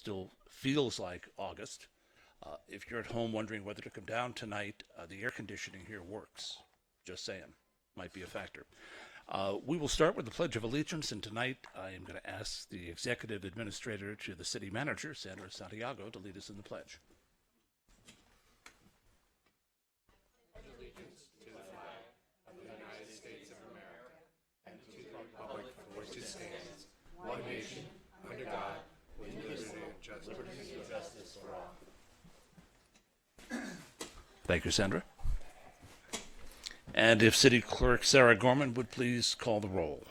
still feels like August. If you're at home wondering whether to come down tonight, the air conditioning here works. Just saying, might be a factor. We will start with the Pledge of Allegiance, and tonight I am going to ask the Executive Administrator to the City Manager, Sandra Santiago, to lead us in the pledge. Thank you, Sandra. And if City Clerk Sarah Gorman would please call the roll.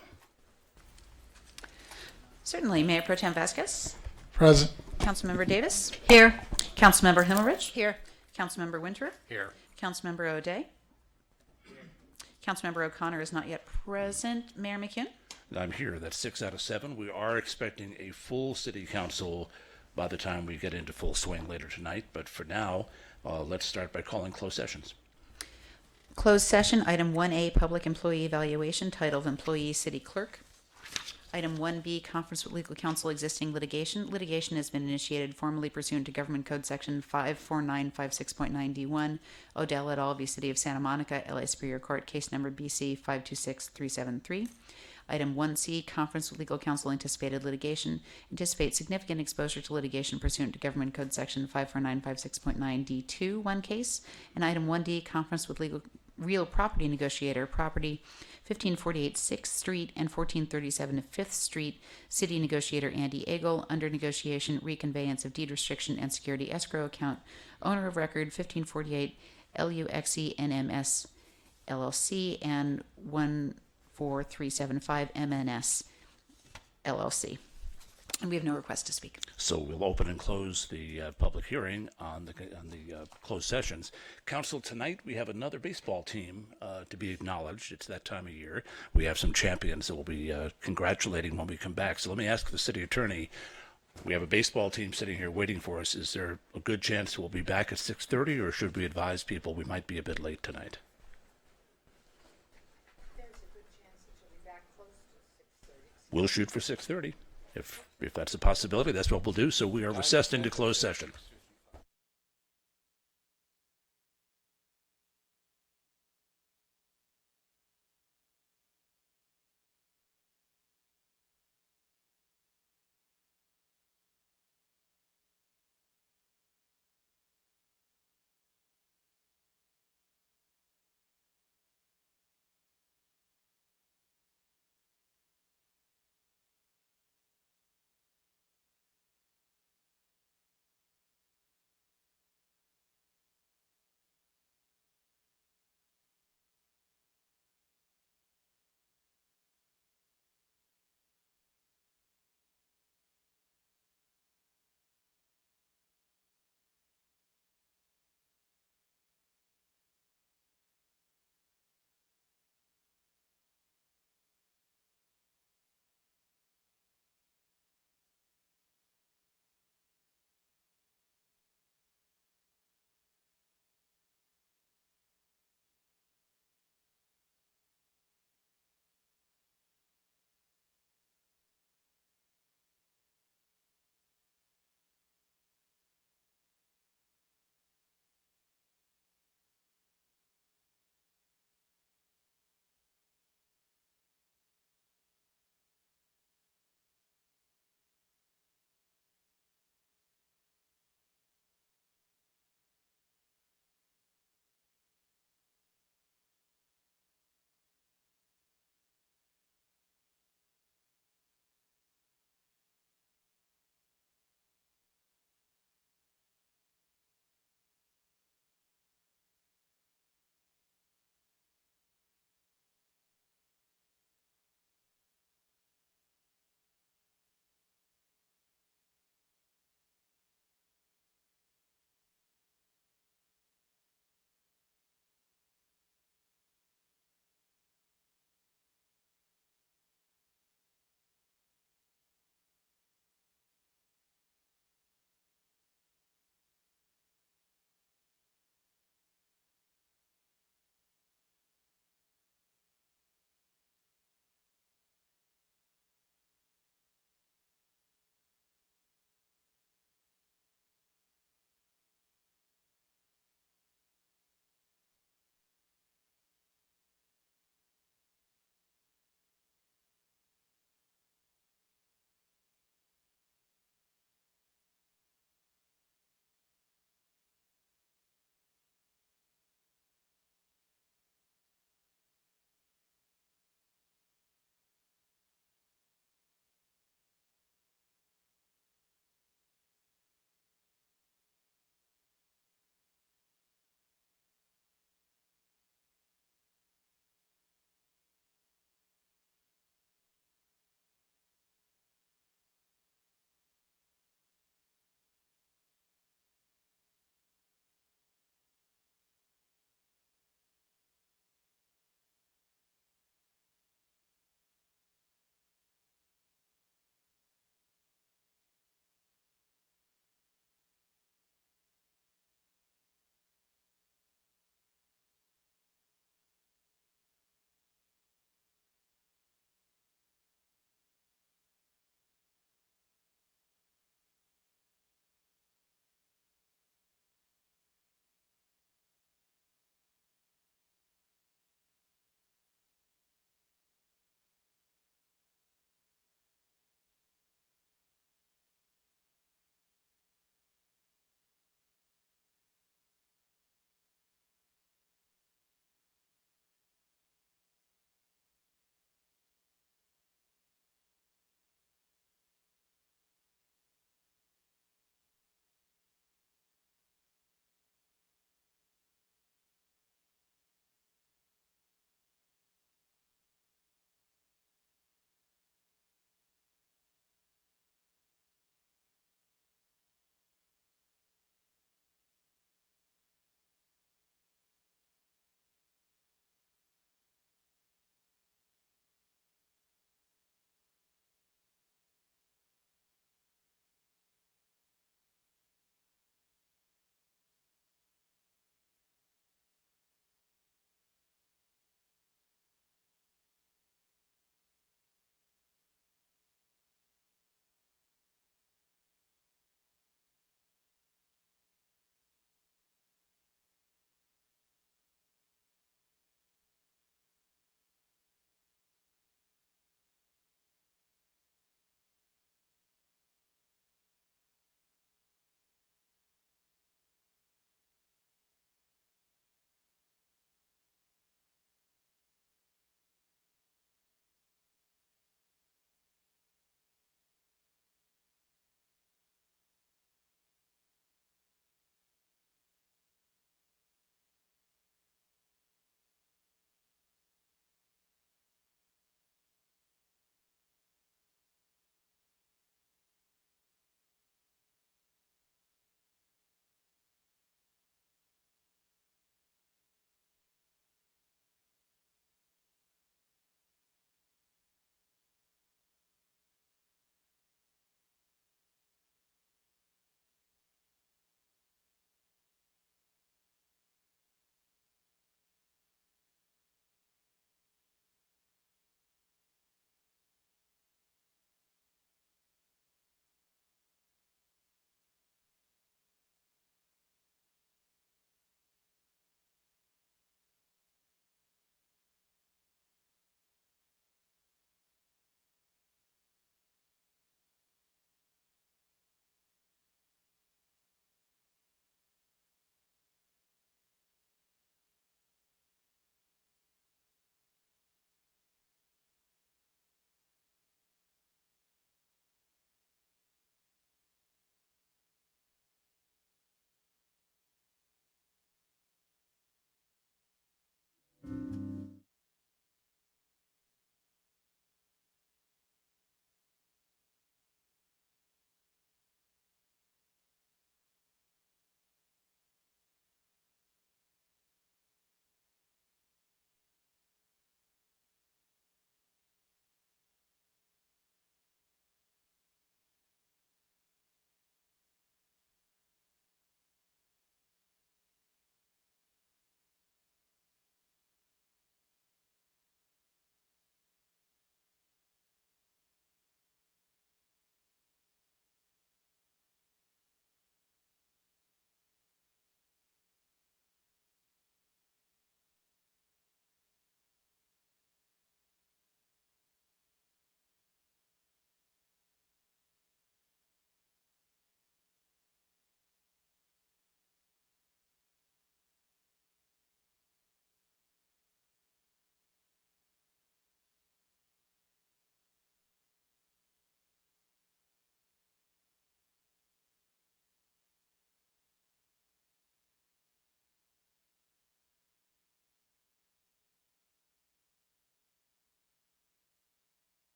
Certainly. Mayor Pro Tem Vasquez. Present. Councilmember Davis. Here. Councilmember Himmelrich. Here. Councilmember Winter. Here. Councilmember O'Day. Councilmember O'Connor is not yet present. Mayor McCune. I'm here. That's 6 out of 7. We are expecting a full City Council by the time we get into full swing later tonight. But for now, let's start by calling closed sessions. Closed session, item 1A, public employee evaluation, title of employee, city clerk. Item 1B, conference with legal counsel, existing litigation. Litigation has been initiated formally pursuant to Government Code Section 54956.9D1, Odell et al. V. City of Santa Monica, LA Superior Court, case number BC 526373. Item 1C, conference with legal counsel, anticipated litigation. Anticipate significant exposure to litigation pursuant to Government Code Section 54956.9D2, one case. And item 1D, conference with real property negotiator, property 1548 6th Street and 1437 5th Street, city negotiator Andy Agel, under negotiation, reconveyance of deed restriction and security escrow account, owner of record 1548 LUXE NMS LLC and 14375 MNS LLC. And we have no request to speak. So we'll open and close the public hearing on the closed sessions. Council, tonight we have another baseball team to be acknowledged. It's that time of year. We have some champions that we'll be congratulating when we come back. So let me ask the city attorney, we have a baseball team sitting here waiting for us. Is there a good chance we'll be back at 6:30, or should we advise people we might be a bit late tonight? There's a good chance that you'll be back close to 6:30. We'll shoot for 6:30. If that's a possibility, that's what we'll do. So we are recessed into closed session.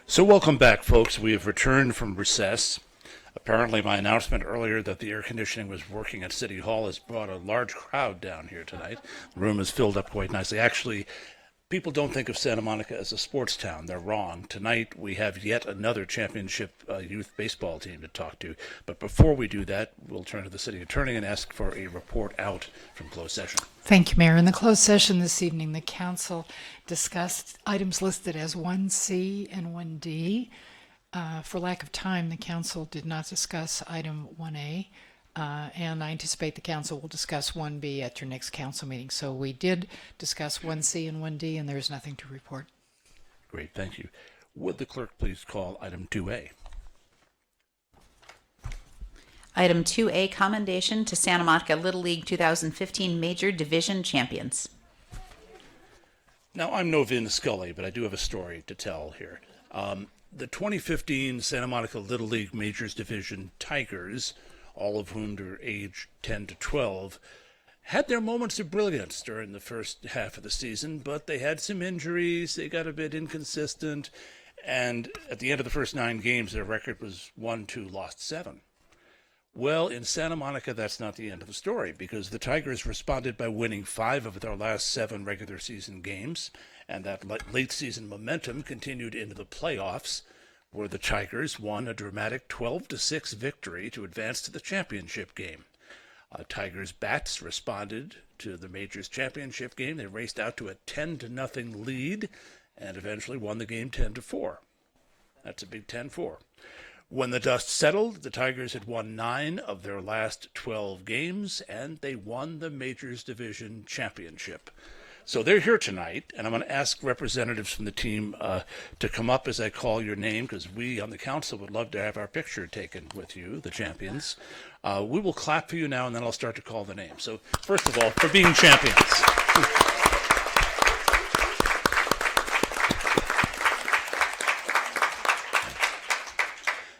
So welcome back, folks. We have returned from recess. Apparently, my announcement earlier that the air conditioning was working at City Hall has brought a large crowd down here tonight. The room is filled up quite nicely. Actually, people don't think of Santa Monica as a sports town. They're wrong. Tonight, we have yet another championship youth baseball team to talk to. But before we do that, we'll turn to the city attorney and ask for a report out from closed session. Thank you, Mayor. In the closed session this evening, the council discussed items listed as 1C and 1D. For lack of time, the council did not discuss item 1A, and I anticipate the council will discuss 1B at your next council meeting. So we did discuss 1C and 1D, and there is nothing to report. Great, thank you. Would the clerk please call item 2A? Item 2A, commendation to Santa Monica Little League 2015 Major Division Champions. Now, I'm no Vin Scully, but I do have a story to tell here. The 2015 Santa Monica Little League Majors Division Tigers, all of whom are aged 10 to 12, had their moments of brilliance during the first half of the season, but they had some injuries, they got a bit inconsistent, and at the end of the first 9 games, their record was 1-2, lost 7. Well, in Santa Monica, that's not the end of the story, because the Tigers responded by winning 5 of their last 7 regular season games, and that late season momentum continued into the playoffs, where the Tigers won a dramatic 12-6 victory to advance to the championship game. Tigers bats responded to the Majors championship game. They raced out to a 10-0 lead and eventually won the game 10-4. That's a big 10-4. When the dust settled, the Tigers had won 9 of their last 12 games, and they won the Majors Division Championship. So they're here tonight, and I'm going to ask representatives from the team to come up as I call your name, because we on the council would love to have our picture taken with you, the champions. We will clap for you now, and then I'll start to call the names. So first of all, for being champions.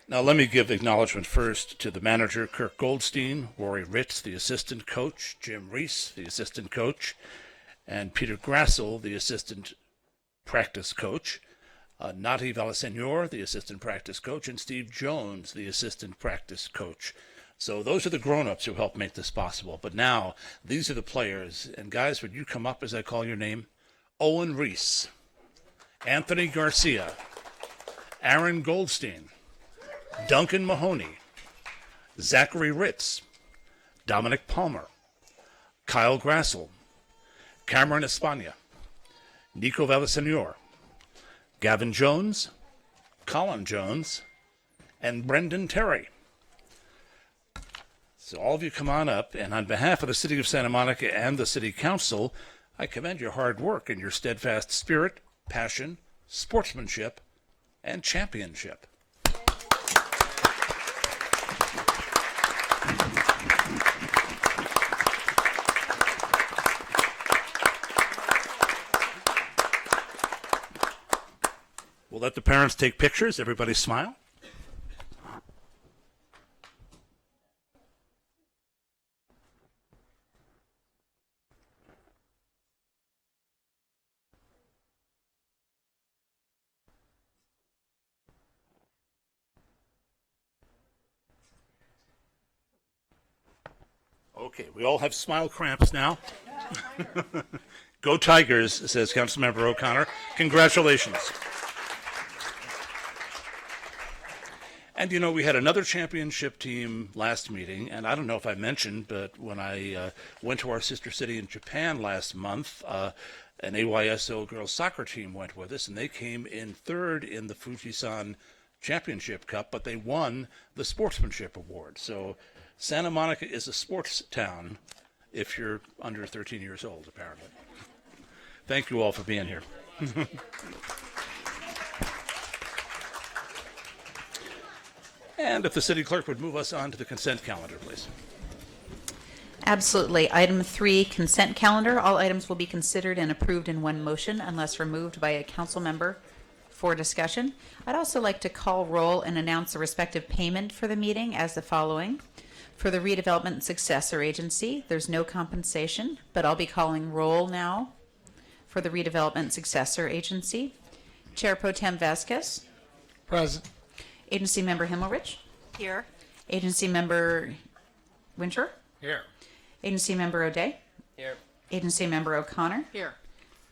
Now, let me give acknowledgement first to the manager, Kirk Goldstein, Rory Ritz, the assistant coach, Jim Reese, the assistant coach, and Peter Grassel, the assistant practice coach, Nati Valasenor, the assistant practice coach, and Steve Jones, the assistant practice coach. So those are the grown-ups who helped make this possible. But now, these are the players. And guys, would you come up as I call your name? Owen Reese, Anthony Garcia, Aaron Goldstein, Duncan Mahoney, Zachary Ritz, Dominic Palmer, Kyle Grassel, Cameron Espana, Nico Valasenor, Gavin Jones, Colin Jones, and Brendan Terry. So all of you come on up, and on behalf of the City of Santa Monica and the City Council, I commend your hard work and your steadfast spirit, passion, sportsmanship, and championship. We'll let the parents take pictures. Everybody smile. Okay, we all have smile cramps now. Go Tigers, says Councilmember O'Connor. Congratulations. And, you know, we had another championship team last meeting, and I don't know if I mentioned, but when I went to our sister city in Japan last month, an AYSO girls soccer team went with us, and they came in third in the Fujisan Championship Cup, but they won the Sportsmanship Award. So Santa Monica is a sports town if you're under 13 years old, apparently. Thank you all for being here. And if the city clerk would move us on to the consent calendar, please. Absolutely. Item 3, consent calendar. All items will be considered and approved in one motion unless removed by a council member for discussion. I'd also like to call roll and announce the respective payment for the meeting as the following. For the Redevelopment and Successor Agency, there's no compensation, but I'll be calling roll now for the Redevelopment and Successor Agency. Chair Pro Tem Vasquez. Present. Agency Member Himmelrich. Here. Agency Member Winter. Here. Agency Member O'Day. Here. Agency Member O'Connor. Here.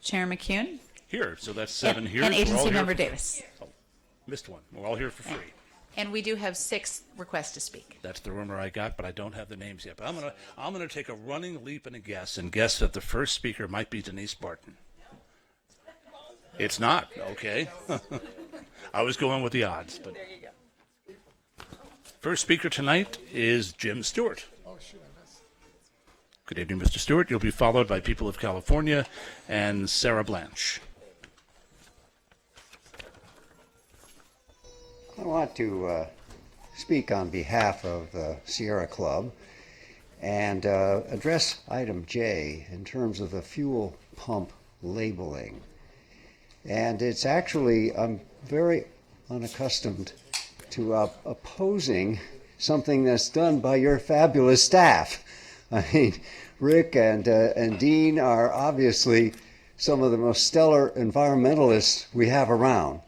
Chair McCune. Here, so that's 7 here. And We're all Agency here Member for- Davis. Oh, missed one. We're all here for free. And we do have 6 requests to speak. That's the rumor I got, but I don't have the names yet. But I'm gonna take a running leap and a guess that the first speaker might be Denise Barton. It's not. Okay. I was going with the odds, but There you go. first speaker tonight is Jim Stewart. Good evening, Mr. Stewart. You'll be followed by People of California and Sarah Blanche. I want to speak on behalf of the Sierra Club and address item J in terms of the fuel pump labeling. And it's actually, I'm very unaccustomed to opposing something that's done by your fabulous staff. I mean, Rick and Dean are obviously some of the most stellar environmentalists we have around.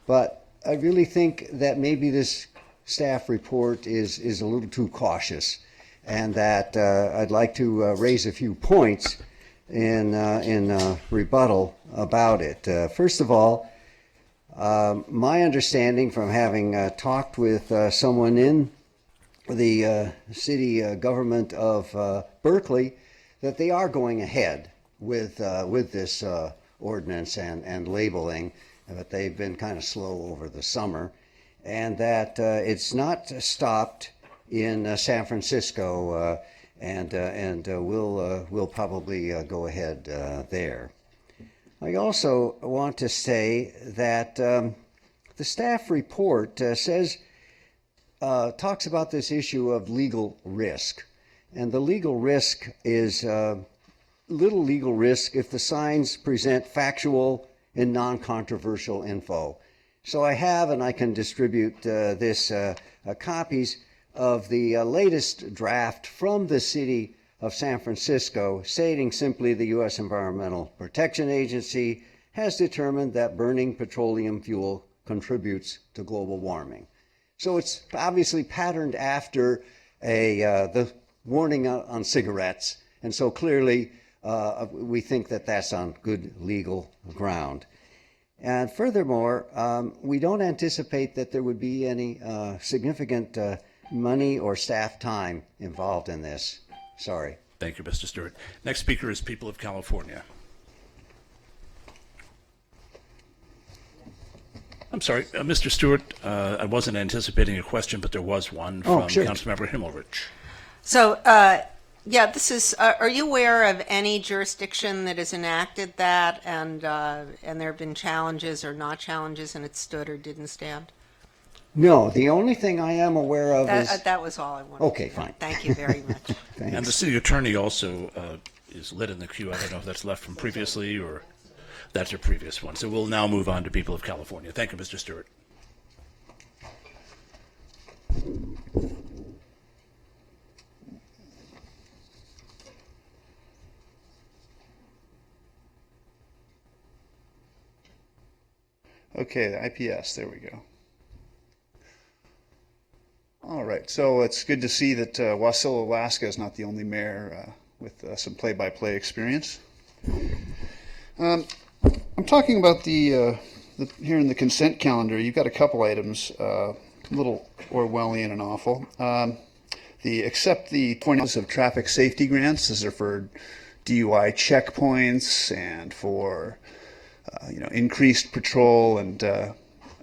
But I really think that maybe this staff report is a little too cautious, and that I'd like to raise a few points in rebuttal about it. First of all, my understanding from having talked with someone in the city government of Berkeley, that they are going ahead with this ordinance and labeling, but they've been kind of slow over the summer, and that it's not stopped in San Francisco, and we'll probably go ahead there. I also want to say that the staff report talks about this issue of legal risk. And the legal risk is little legal risk if the signs present factual and non-controversial info. So I have, and I can distribute this copies of the latest draft from the city of San Francisco, stating simply the U.S. Environmental Protection Agency has determined that burning petroleum fuel contributes to global warming. So it's obviously patterned after the warning on cigarettes, and so clearly we think that that's on good legal ground. And furthermore, we don't anticipate that there would be any significant money or staff time involved in this. Sorry. Thank you, Mr. Stewart. Next speaker is People of California. I'm sorry, Mr. Stewart, I wasn't anticipating a question, but there was one from sure. Councilmember Himmelrich. So, yeah, this is, are you aware of any jurisdiction that has enacted that and there have been challenges or not challenges and it stood or didn't stand? No, the only thing I am aware of is... That was all I wanted. Okay, fine. Thank you very much. Thanks. And the city attorney also is lit in the queue. I don't know if that's left from previously or that's a previous one. So we'll now move on to People of California. Thank you, Mr. Stewart. Okay, the IPS, there we go. All right, so it's good to see that Wasilla, Alaska is not the only mayor with some play-by-play experience. I'm talking about the here in the consent calendar, you've got a couple items, a little Orwellian and awful. Accept the points of traffic safety grants. These are for DUI checkpoints and for increased patrol and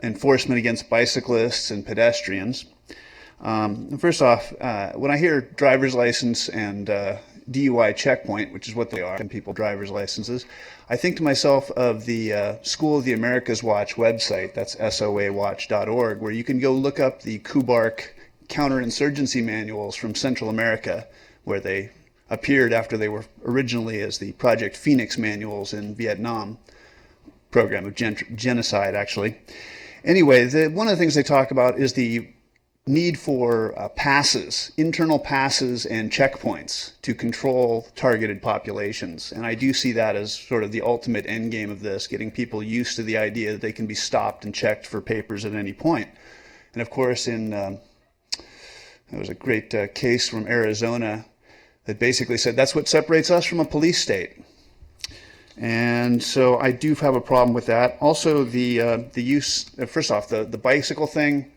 enforcement against bicyclists and pedestrians. First off, when I hear driver's license and DUI checkpoint, which is what they are, and people driver's licenses, I think to myself of the School of the Americas Watch website, that's soawatch.org, where you can go look up the Kubark counterinsurgency manuals from Central America, where they appeared after they were originally as the Project Phoenix manuals in Vietnam program of genocide, actually. Anyway, one of the things they talk about is the need for passes, internal passes and checkpoints to control targeted populations. And I do see that as sort of the ultimate end game of this, getting people used to the idea that they can be stopped and checked for papers at any point. And of course, there was a great case from Arizona that basically said that's what separates us from a police state. And so I do have a problem with that. Also, the use, first off, the bicycle thing.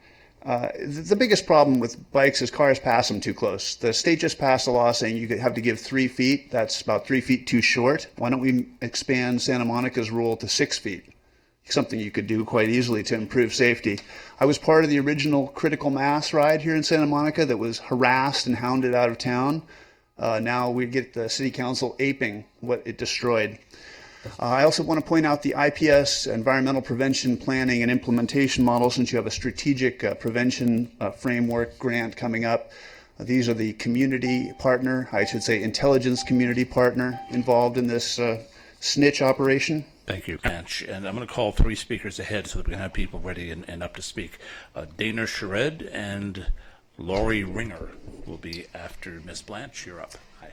The biggest problem with bikes is cars pass them too close. The state just passed a law saying you have to give 3 feet. That's about 3 feet too short. Why don't we expand Santa Monica's rule to 6 feet? Something you could do quite easily to improve safety. I was part of the original critical mass ride here in Santa Monica that was harassed and hounded out of town. Now we get the city council aping what it destroyed. I also want to point out the IPS, Environmental Prevention Planning and Implementation Model, since you have a strategic prevention framework grant coming up. These are the community partner, I should say intelligence community partner involved in this snitch operation. Thank you, Blanche. And I'm going to call 3 speakers ahead so that we can have people ready and up to speak. Dana Shared and Lori Ringer will be after Ms. Blanche. You're up. Hi.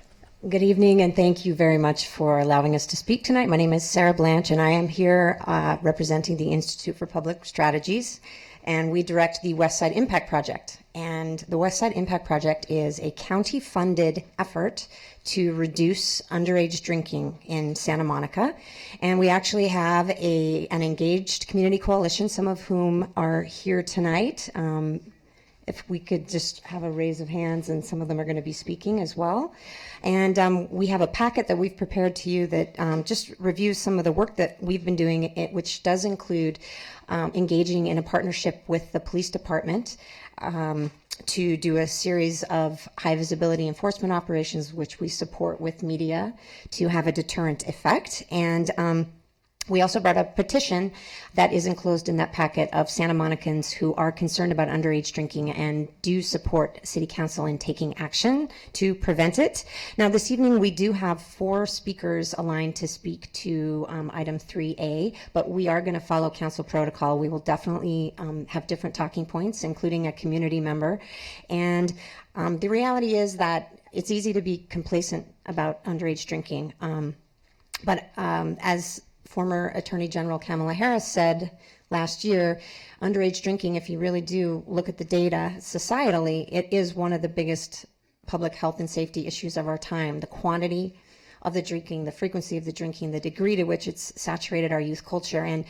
Good evening, and thank you very much for allowing us to speak tonight. My name is Sarah Blanche, and I am here representing the Institute for Public Strategies, and we direct the West Side Impact Project. And the West Side Impact Project is a county-funded effort to reduce underage drinking in Santa Monica. And we actually have an engaged community coalition, some of whom are here tonight. If we could just have a raise of hands, and some of them are going to be speaking as well. And we have a packet that we've prepared to you that just reviews some of the work that we've been doing, which does include engaging in a partnership with the police department to do a series of high visibility enforcement operations, which we support with media to have a deterrent effect. And we also brought a petition that is enclosed in that packet of Santa Monicans who are concerned about underage drinking and do support City Council in taking action to prevent it. Now, this evening we do have 4 speakers aligned to speak to item 3A, but we are going to follow council protocol. We will definitely have different talking points, including a community member. And the reality is that it's easy to be complacent about underage drinking. But as former Attorney General Kamala Harris said last year, underage drinking, if you really do look at the data societally, it is one of the biggest public health and safety issues of our time. The quantity of the drinking, the frequency of the drinking, the degree to which it's saturated our youth culture. And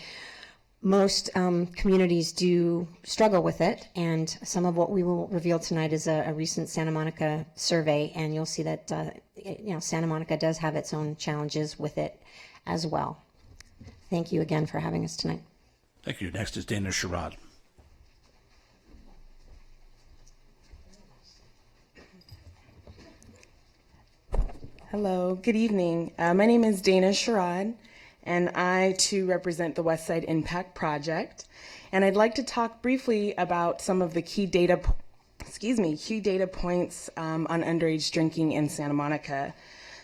most communities do struggle with it. And some of what we will reveal tonight is a recent Santa Monica survey. And you'll see that Santa Monica does have its own challenges with it as well. Thank you again for having us tonight. Thank you. Next is Dana Sherrod. Hello, good evening. My name is Dana Sherrod, and I too represent the West Side Impact Project. And I'd like to talk briefly about some of the key data points on underage drinking in Santa Monica.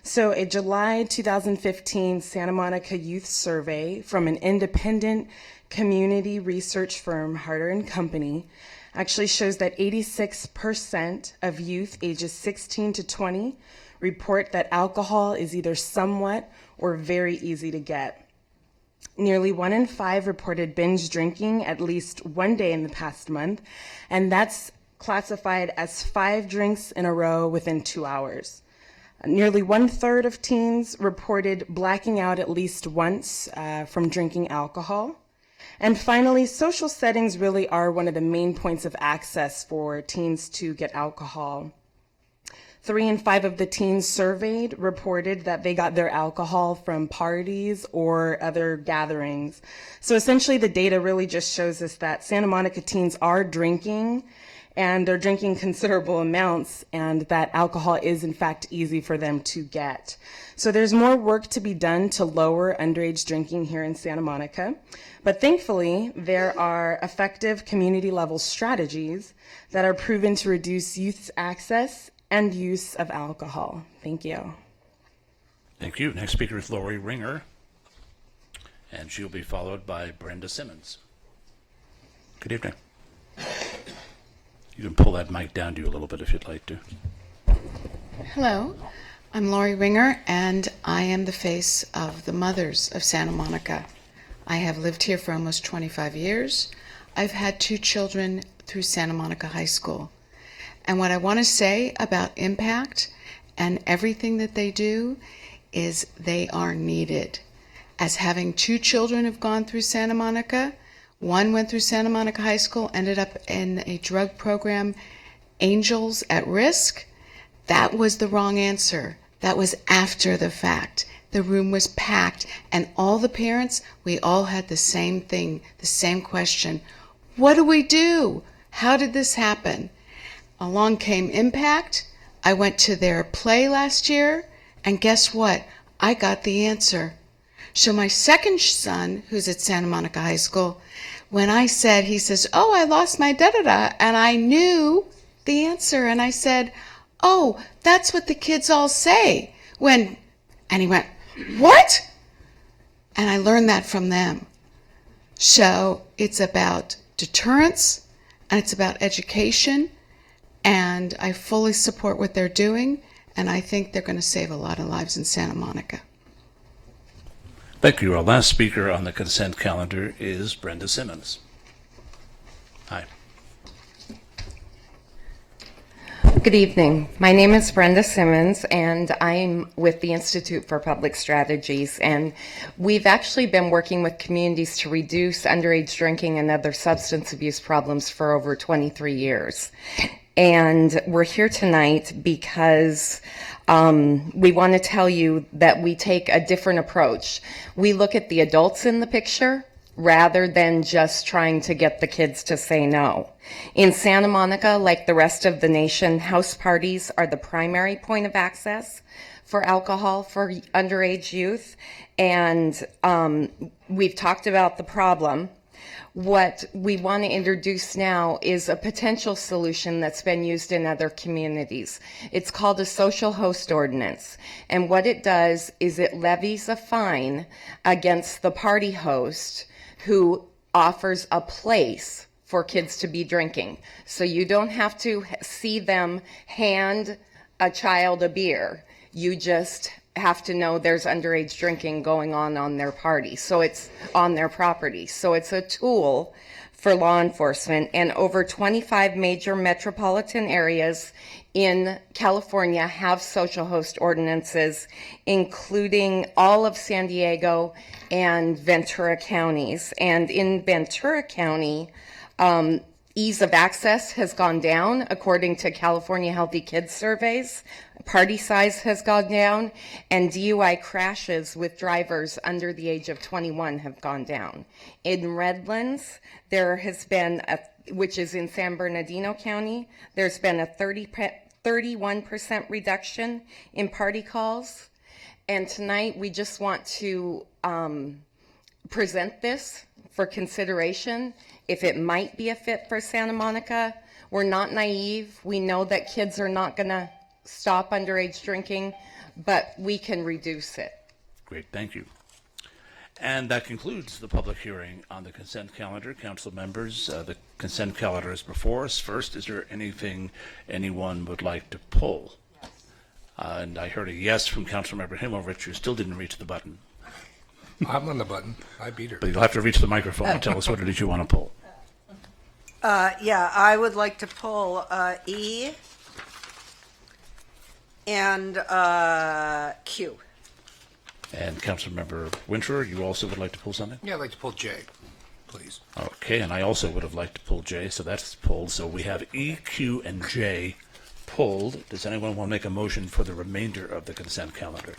So a July 2015 Santa Monica Youth Survey from an independent community research firm, Harder & Company, actually shows that 86% of youth ages 16 to 20 report that alcohol is either somewhat or very easy to get. Nearly 1 in 5 reported binge drinking at least one day in the past month, and that's classified as 5 drinks in a row within 2 hours. Nearly 1/3 of teens reported blacking out at least once from drinking alcohol. And finally, social settings really are one of the main points of access for teens to get alcohol. 3 in 5 of the teens surveyed reported that they got their alcohol from parties or other gatherings. So essentially the data really just shows us that Santa Monica teens are drinking, and they're drinking considerable amounts, and that alcohol is in fact easy for them to get. So there's more work to be done to lower underage drinking here in Santa Monica, but thankfully there are effective community level strategies that are proven to reduce youth's access and use of alcohol. Thank you. Thank you. Next speaker is Lori Ringer, and she'll be followed by Brenda Simmons. Good evening. You can pull that mic down to you a little bit if you'd like to. Hello, I'm Lori Ringer, and I am the face of the Mothers of Santa Monica. I have lived here for almost 25 years. I've had 2 children through Santa Monica High School. And what I want to say about Impact and everything that they do is they are needed. As having 2 children have gone through Santa Monica, one went through Santa Monica High School, ended up in a drug program, Angels at Risk. That was the wrong answer. That was after the fact. The room was packed, and all the parents, we all had the same thing, the same question. What do we do? How did this happen? Along came Impact. I went to their play last year, and guess what? I got the answer. So my second son, who's at Santa Monica High School, when I said, he says, oh, I lost my da-da-da, and I knew the answer, and I said, oh, that's what the kids all say when, and he went, what? And I learned that from them. So it's about deterrence, and it's about education, and I fully support what they're doing, and I think they're going to save a lot of lives in Santa Monica. Thank you. Our last speaker on the consent calendar is Brenda Simmons. Hi. Good evening. My name is Brenda Simmons, and I'm with the Institute for Public Strategies. And we've actually been working with communities to reduce underage drinking and other substance abuse problems for over 23 years. And we're here tonight because we want to tell you that we take a different approach. We look at the adults in the picture rather than just trying to get the kids to say no. In Santa Monica, like the rest of the nation, house parties are the primary point of access for alcohol for underage youth. And we've talked about the problem. What we want to introduce now is a potential solution that's been used in other communities. It's called a social host ordinance. And what it does is it levies a fine against the party host who offers a place for kids to be drinking. So you don't have to see them hand a child a beer. You just have to know there's underage drinking going on their party. So it's on their property. So it's a tool for law enforcement. And over 25 major metropolitan areas in California have social host ordinances, including all of San Diego and Ventura counties. And in Ventura County, ease of access has gone down according to California Healthy Kids surveys. Party size has gone down, and DUI crashes with drivers under the age of 21 have gone down. In Redlands, there has been, which is in San Bernardino County, there's been a 31% reduction in party calls. And tonight we just want to present this for consideration. If it might be a fit for Santa Monica, we're not naive. We know that kids are not going to stop underage drinking, but we can reduce it. Great, thank you. And that concludes the public hearing on the consent calendar. Council members, the consent calendar is before us. First, is there anything anyone would like to pull? And I heard a yes from Councilmember Himmelrich, who still didn't reach the button. I'm on the button. I beat her. But you'll have to reach the microphone and tell us what it is you want to pull. Yeah, I would like to pull E and Q. And Councilmember Winter, you also would like to pull something? Yeah, I'd like to pull J, please. Okay, and I also would have liked to pull J, so that's pulled. So we have E, Q, and J pulled. Does anyone want to make a motion for the remainder of the consent calendar?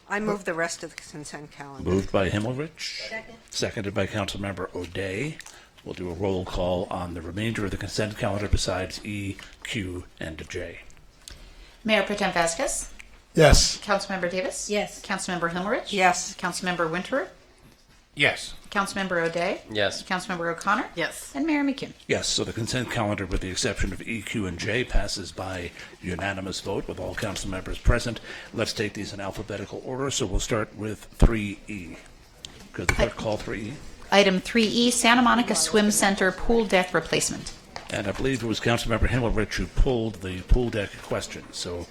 I move the rest of the consent calendar. Moved by Himmelrich. Seconded by Councilmember O'Day. We'll do a roll call on the remainder of the consent calendar besides E, Q, and J. Mayor Pro Tem Vasquez? Yes. Councilmember Davis? Yes. Councilmember Himmelrich? Yes. Councilmember Winter? Yes. Councilmember O'Day? Yes. Councilmember O'Connor? Yes. And Mayor McCune? Yes, so the consent calendar, with the exception of E, Q, and J, passes by unanimous vote with all council members present. Let's take these in alphabetical order, so we'll start with 3E. Could the clerk call 3E? Item 3E, Santa Monica Swim Center pool deck replacement. And I believe it was Councilmember Himmelrich who pulled the pool deck question. So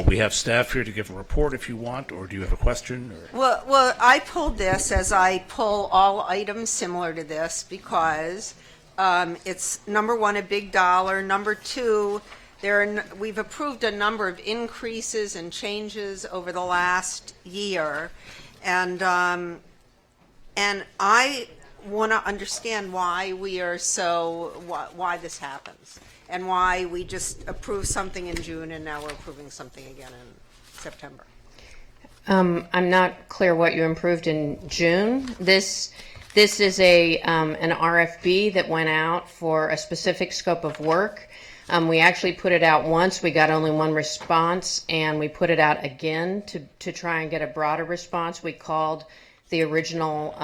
we have staff here to give a report if you want, or do you have a question? Or? Well, I pulled this as I pull all items similar to this because it's number one, a big dollar. Number two, we've approved a number of increases and changes over the last year, and I want to understand why we are why this happens, and why we just approved something in June and now we're approving something again in September. I'm not clear what you improved in June. This is an RFP that went out for a specific scope of work. We actually put it out once. We got only one response, and we put it out again to try and get a broader response. We called the original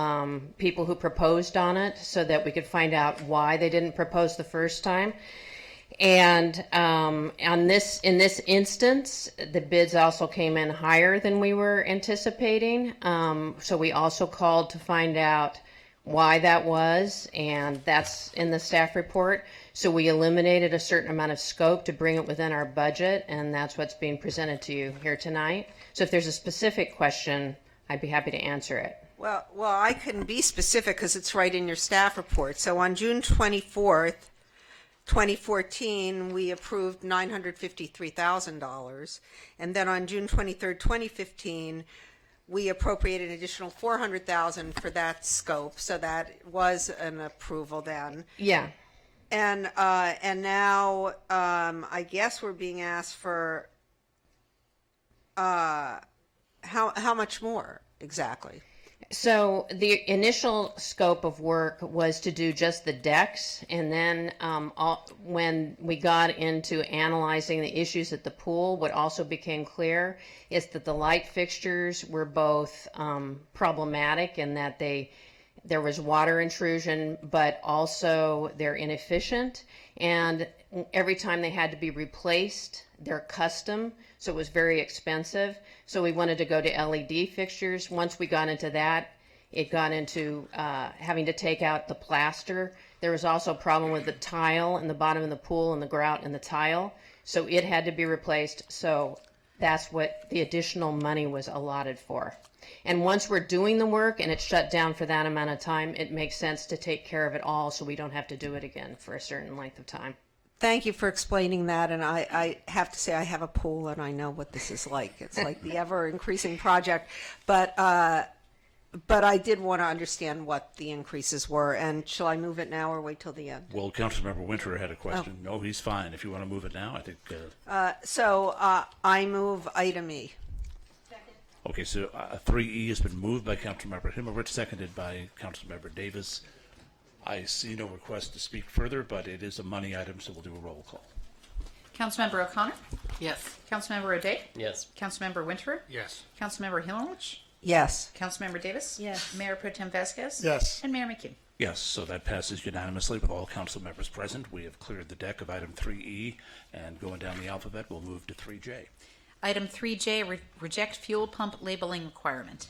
people who proposed on it so that we could find out why they didn't propose the first time. And in this instance, the bids also came in higher than we were anticipating. So we also called to find out why that was, and that's in the staff report. So we eliminated a certain amount of scope to bring it within our budget, and that's what's being presented to you here tonight. So if there's a specific question, I'd be happy to answer it. Well, I couldn't be specific because it's right in your staff report. So on June 24th, 2014, we approved $953,000. And then on June 23rd, 2015, we appropriated an additional $400,000 for that scope. So that was an approval then. Yeah. And now I guess we're being asked for how much more exactly? So the initial scope of work was to do just the decks, and then when we got into analyzing the issues at the pool, what also became clear is that the light fixtures were both problematic in that there was water intrusion, but also they're inefficient, and every time they had to be replaced, they're custom, so it was very expensive. So we wanted to go to LED fixtures. Once we got into that, it got into having to take out the plaster. There was also a problem with the tile in the bottom of the pool and the grout in the tile, so it had to be replaced. So that's what the additional money was allotted for. And once we're doing the work and it's shut down for that amount of time, it makes sense to take care of it all so we don't have to do it again for a certain length of time. Thank you for explaining that, and I have to say I have a pool and I know what this is like. It's like the ever-increasing project, but I did want to understand what the increases were, and shall I move it now or wait till the end? Well, Councilmember Winter had a question. No, he's fine. If you want to move it now, I think... So I move item E. Okay, so 3E has been moved by Councilmember Himmelrich, seconded by Councilmember Davis. I see no request to speak further, but it is a money item, so we'll do a roll call. Councilmember O'Connor? Yes. Councilmember O'Day? Yes. Councilmember Winter? Yes. Councilmember Himmelrich? Yes. Councilmember Davis? Yes. Mayor Pro Tem Vasquez? Yes. And Mayor McKim? Yes, so that passes unanimously with all council members present. We have cleared the deck of item 3E, and going down the alphabet, we'll move to 3J. Item 3J, reject fuel pump labeling requirement.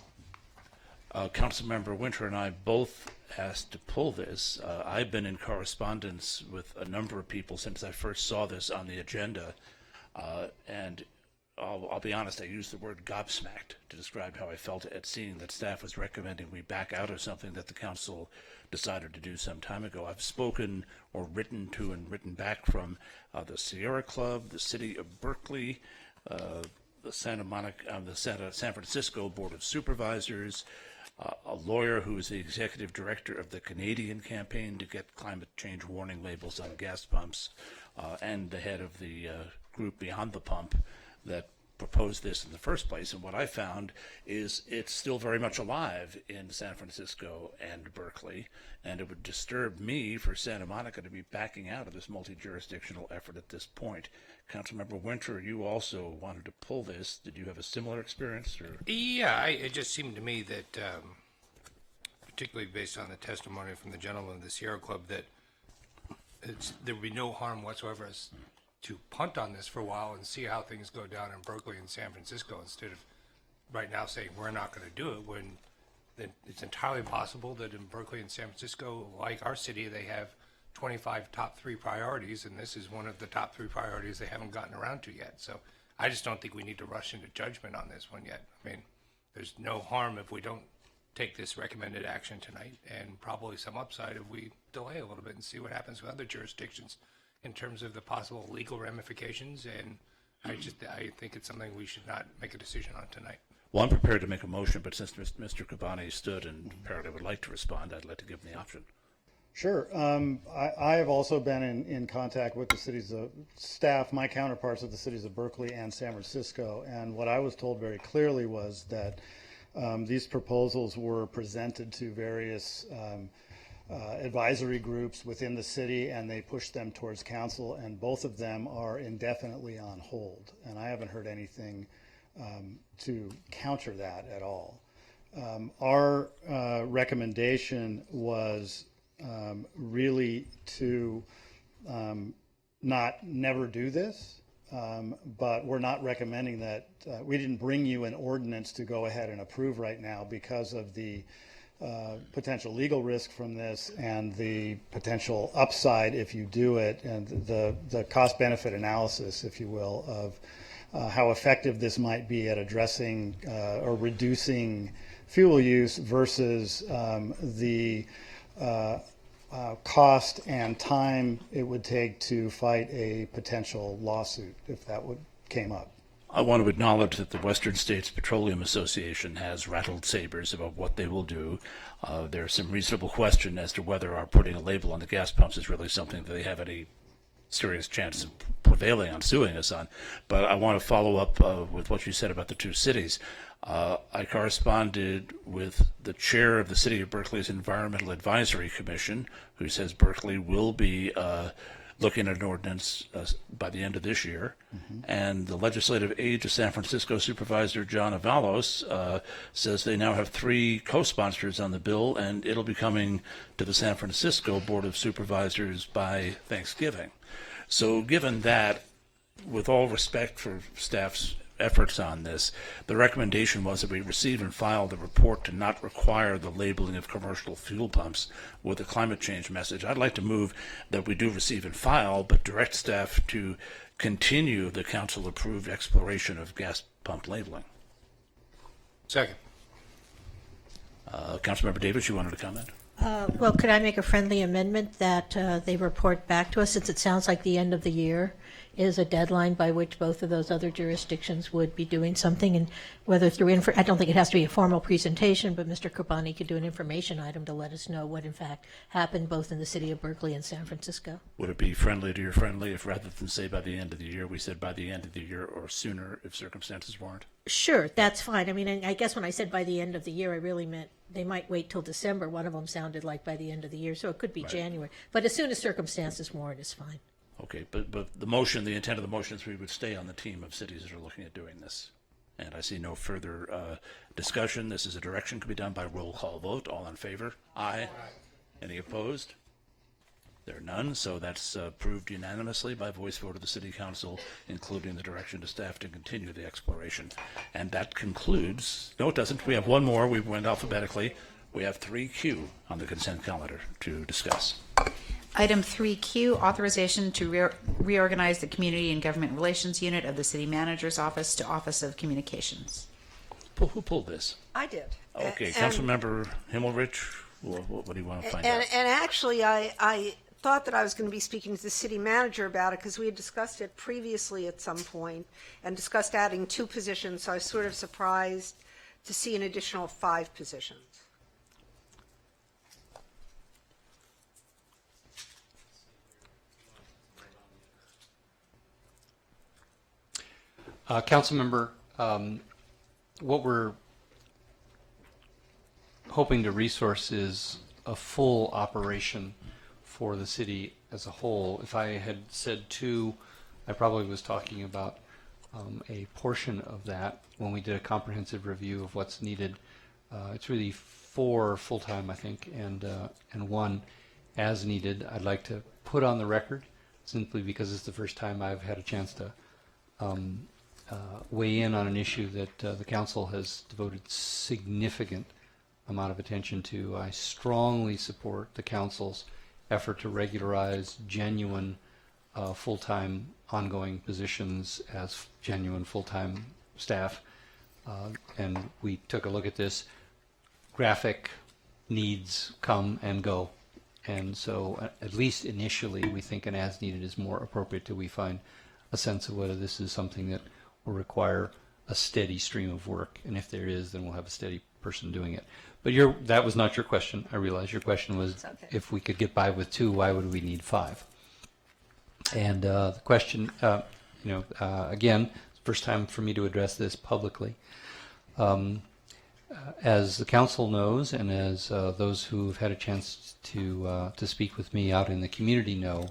Councilmember Winter and I both asked to pull this. I've been in correspondence with a number of people since I first saw this on the agenda, and I'll be honest, I used the word gobsmacked to describe how I felt at seeing that staff was recommending we back out of something that the council decided to do some time ago. I've spoken or written to and written back from the Sierra Club, the City of Berkeley, the San Francisco Board of Supervisors, a lawyer who is the executive director of the Canadian campaign to get climate change warning labels on gas pumps, and the head of the group Beyond the Pump that proposed this in the first place. And what I found is it's still very much alive in San Francisco and Berkeley, and it would disturb me for Santa Monica to be backing out of this multi-jurisdictional effort at this point. Councilmember Winter, you also wanted to pull this. Did you have a similar experience? Or? Yeah, it just seemed to me that, particularly based on the testimony from the gentleman of the Sierra Club, that there would be no harm whatsoever to punt on this for a while and see how things go down in Berkeley and San Francisco, instead of right now saying we're not going to do it, when it's entirely possible that in Berkeley and San Francisco, like our city, they have 25 top 3 priorities, and this is one of the top 3 priorities they haven't gotten around to yet. So I just don't think we need to rush into judgment on this one yet. I mean, there's no harm if we don't take this recommended action tonight, and probably some upside if we delay a little bit and see what happens with other jurisdictions in terms of the possible legal ramifications. And I think it's something we should not make a decision on tonight. Well, I'm prepared to make a motion, but since Mr. Cabani stood and apparently would like to respond, I'd like to give him the option. Sure. I have also been in contact with the cities of staff, my counterparts at the cities of Berkeley and San Francisco, and what I was told very clearly was that these proposals were presented to various advisory groups within the city, and they pushed them towards council, and both of them are indefinitely on hold. And I haven't heard anything to counter that at all. Our recommendation was really to never do this, but we're not recommending that. We didn't bring you an ordinance to go ahead and approve right now because of the potential legal risk from this and the potential upside if you do it, and the cost-benefit analysis, if you will, of how effective this might be at addressing or reducing fuel use versus the cost and time it would take to fight a potential lawsuit if that came up. I want to acknowledge that the Western States Petroleum Association has rattled sabers about what they will do. There's some reasonable question as to whether our putting a label on the gas pumps is really something that they have any serious chance of prevailing on suing us on. But I want to follow up with what you said about the two cities. I corresponded with the chair of the City of Berkeley's Environmental Advisory Commission, who says Berkeley will be looking at an ordinance by the end of this year. And the legislative aide to San Francisco Supervisor John Avalos says they now have 3 co-sponsors on the bill, and it'll be coming to the San Francisco Board of Supervisors by Thanksgiving. So given that, with all respect for staff's efforts on this, the recommendation was that we receive and file the report to not require the labeling of commercial fuel pumps with a climate change message. I'd like to move that we do receive and file, but direct staff to continue the council-approved exploration of gas pump labeling. Second. Councilmember Davis, you wanted to comment? Well, could I make a friendly amendment that they report back to us, since it sounds like the end of the year is a deadline by which both of those other jurisdictions would be doing something, and whether through I don't think it has to be a formal presentation, but Mr. Kripani could do an information item to let us know what in fact happened both in the city of Berkeley and San Francisco. Would it be friendly to your friendly if rather than say by the end of the year, we said by the end of the year or sooner if circumstances warrant? Sure, that's fine. I mean, I guess when I said by the end of the year, I really meant they might wait till December. One of them sounded like by the end of the year, so it could be January. But as soon as circumstances warrant is fine. Okay, but the motion, the intent of the motion is we would stay on the team of cities that are looking at doing this. And I see no further discussion. This is a direction could be done by roll call vote. All in favor? Aye. Any opposed? There are none, so that's approved unanimously by voice vote of the City Council, including the direction to staff to continue the exploration. And that concludes, no it doesn't, we have one more, we went alphabetically. We have 3Q on the consent calendar to discuss. Item 3Q, authorization to reorganize the Community and Government Relations Unit of the City Manager's Office to Office of Communications. Who pulled this? I did. Okay, Councilmember Himmelrich, what do you want to find out? And actually, I thought that I was going to be speaking to the city manager about it because we had discussed it previously at some point and discussed adding 2 positions, so I was sort of surprised to see an additional 5 positions. Councilmember, what we're hoping to resource is a full operation for the city as a whole. If I had said 2, I probably was talking about a portion of that when we did a comprehensive review of what's needed. It's really 4 full-time, I think, and 1 as needed. I'd like to put on the record, simply because it's the first time I've had a chance to weigh in on an issue that the council has devoted significant amount of attention to. I strongly support the council's effort to regularize genuine full-time ongoing positions as genuine full-time staff. And we took a look at this. Graphic needs come and go. And so at least initially, we think an as needed is more appropriate till we find a sense of whether this is something that will require a steady stream of work. And if there is, then we'll have a steady person doing it. But that was not your question. I realize your question was, if we could get by with 2, why would we need 5? And the question, again, first time for me to address this publicly. As the council knows, and as those who've had a chance to speak with me out in the community know,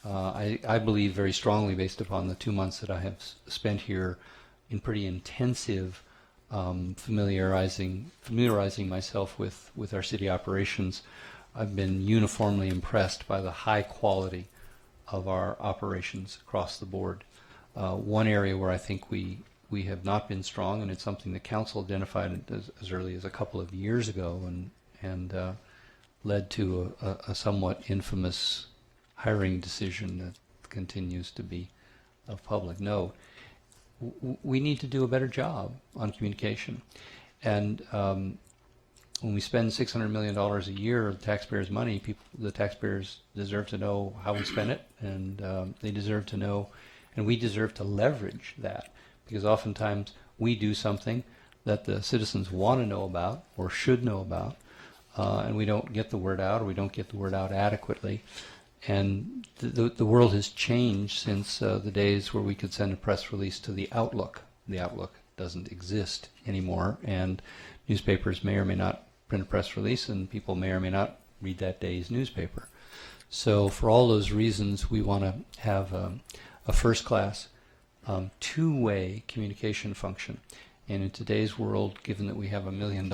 I believe very strongly, based upon the 2 months that I have spent here, in pretty intensive familiarizing myself with our city operations. I've been uniformly impressed by the high quality of our operations across the board. One area where I think we have not been strong, and it's something the council identified as early as a couple of years ago, and led to a somewhat infamous hiring decision that continues to be of public note. We need to do a better job on communication. And when we spend $600 million a year of taxpayers' money, the taxpayers deserve to know how we spend it, and they deserve to know, and we deserve to leverage that, because oftentimes we do something that the citizens want to know about or should know about, and we don't get the word out, or we don't get the word out adequately. And the world has changed since the days where we could send a press release to the Outlook. The Outlook doesn't exist anymore, and newspapers may or may not print a press release, and people may or may not read that day's newspaper. So for all those reasons, we want to have a first-class, two-way communication function. And in today's world, given that we have $1 million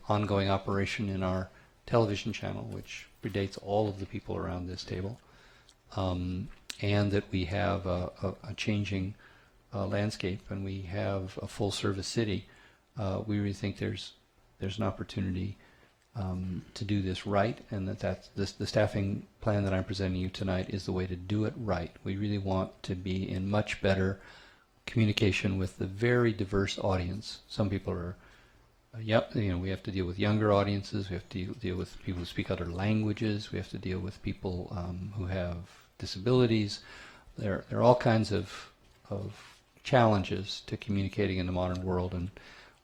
ongoing operation in our television channel, which predates all of the people around this table, and that we have a changing landscape, and we have a full-service city, we really think there's an opportunity to do this right, and the staffing plan that I'm presenting you tonight is the way to do it right. We really want to be in much better communication with the very diverse audience. Some people are we have to deal with younger audiences. We have to deal with people who speak other languages. We have to deal with people who have disabilities. There are all kinds of challenges to communicating in the modern world, and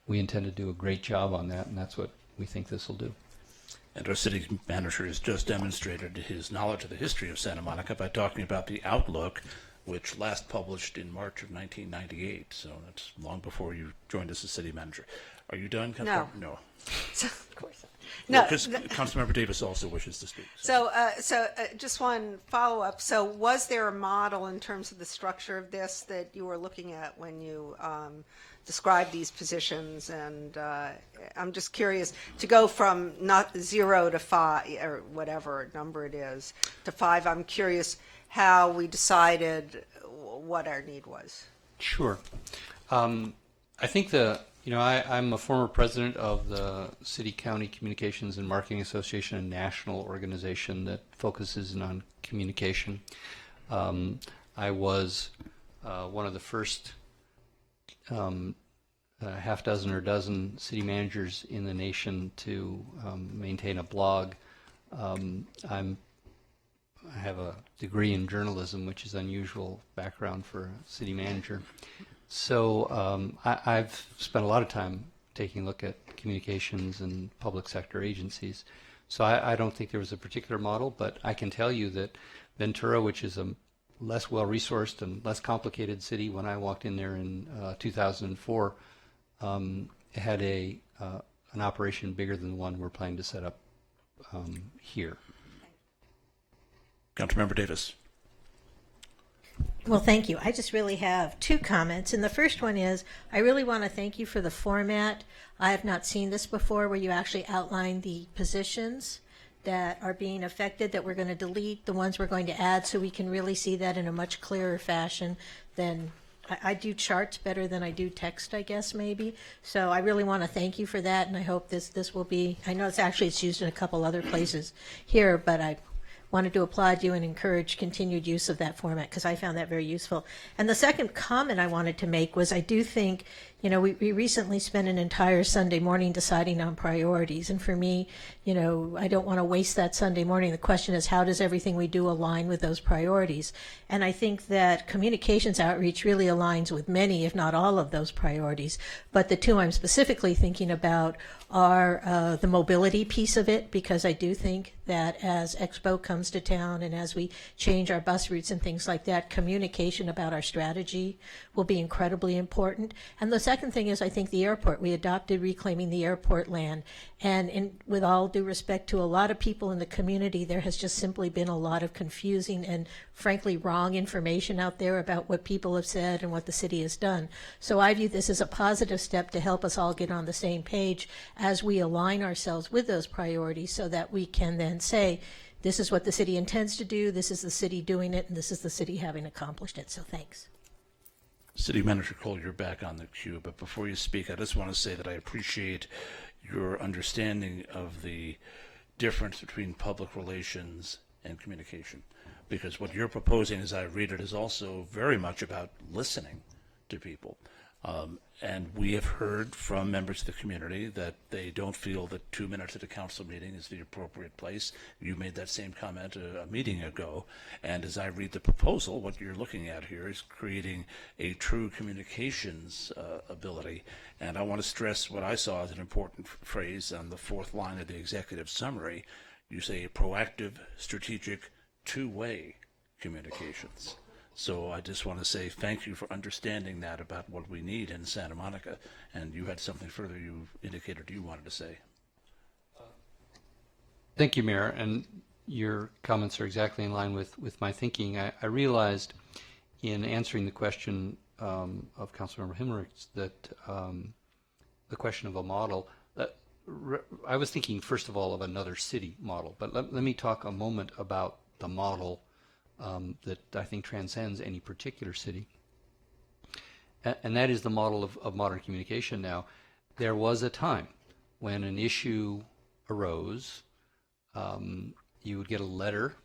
we intend to do a great job on that, and that's what we think this will do. And our city manager has just demonstrated his knowledge of the history of Santa Monica by talking about the Outlook, which last published in March of 1998. So that's long before you joined us as city manager. Are you done, Councilmember? No. Of course not. Because Councilmember Davis also wishes to speak. So just one follow-up. So was there a model in terms of the structure of this that you were looking at when you described these positions? And I'm just curious, to go from not 0 to 5, or whatever number it is, to 5, I'm curious how we decided what our need was. Sure. I think I'm a former president of the City County Communications and Marketing Association, a national organization that focuses on communication. I was one of the first half dozen or dozen city managers in the nation to maintain a blog. I have a degree in journalism, which is unusual background for a city manager. So I've spent a lot of time taking a look at communications and public sector agencies. So I don't think there was a particular model, but I can tell you that Ventura, which is a less well-resourced and less complicated city when I walked in there in 2004, had an operation bigger than the one we're planning to set up here. Councilmember Davis. Well, thank you. I just really have 2 comments. And the first one is, I really want to thank you for the format. I have not seen this before, where you actually outline the positions that are being affected, that we're going to delete, the ones we're going to add, so we can really see that in a much clearer fashion than I do charts better than I do text, I guess, maybe. So I really want to thank you for that, and I hope this will be, I know it's used in a couple other places here, but I wanted to applaud you and encourage continued use of that format because I found that very useful. And the second comment I wanted to make was I do think, we recently spent an entire Sunday morning deciding on priorities. And for me, I don't want to waste that Sunday morning. The question is, how does everything we do align with those priorities? And I think that communications outreach really aligns with many, if not all, of those priorities. But the two I'm specifically thinking about are the mobility piece of it, because I do think that as Expo comes to town and as we change our bus routes and things like that, communication about our strategy will be incredibly important. And the second thing is, I think the airport. We adopted reclaiming the airport land. And with all due respect to a lot of people in the community, there has just simply been a lot of confusing and frankly wrong information out there about what people have said and what the city has done. So I view this as a positive step to help us all get on the same page as we align ourselves with those priorities so that we can then say, this is what the city intends to do, this is the city doing it, and this is the city having accomplished it. So thanks. City Manager Cole, you're back on the queue, but before you speak, I just want to say that I appreciate your understanding of the difference between public relations and communication, because what you're proposing, as I read it, is also very much about listening to people. And we have heard from members of the community that they don't feel that 2 minutes at a council meeting is the appropriate place. You made that same comment a meeting ago. And as I read the proposal, what you're looking at here is creating a true communications ability. And I want to stress what I saw as an important phrase on the fourth line of the executive summary. You say proactive, strategic, two-way communications. So I just want to say thank you for understanding that about what we need in Santa Monica. And you had something further you indicated you wanted to say. Thank you, Mayor. And your comments are exactly in line with my thinking. I realized in answering the question of Councilmember Himmerich that the question of a model, I was thinking first of all of another city model. But let me talk a moment about the model that I think transcends any particular city. And that is the model of modern communication now. There was a time when an issue arose, you would get a letter,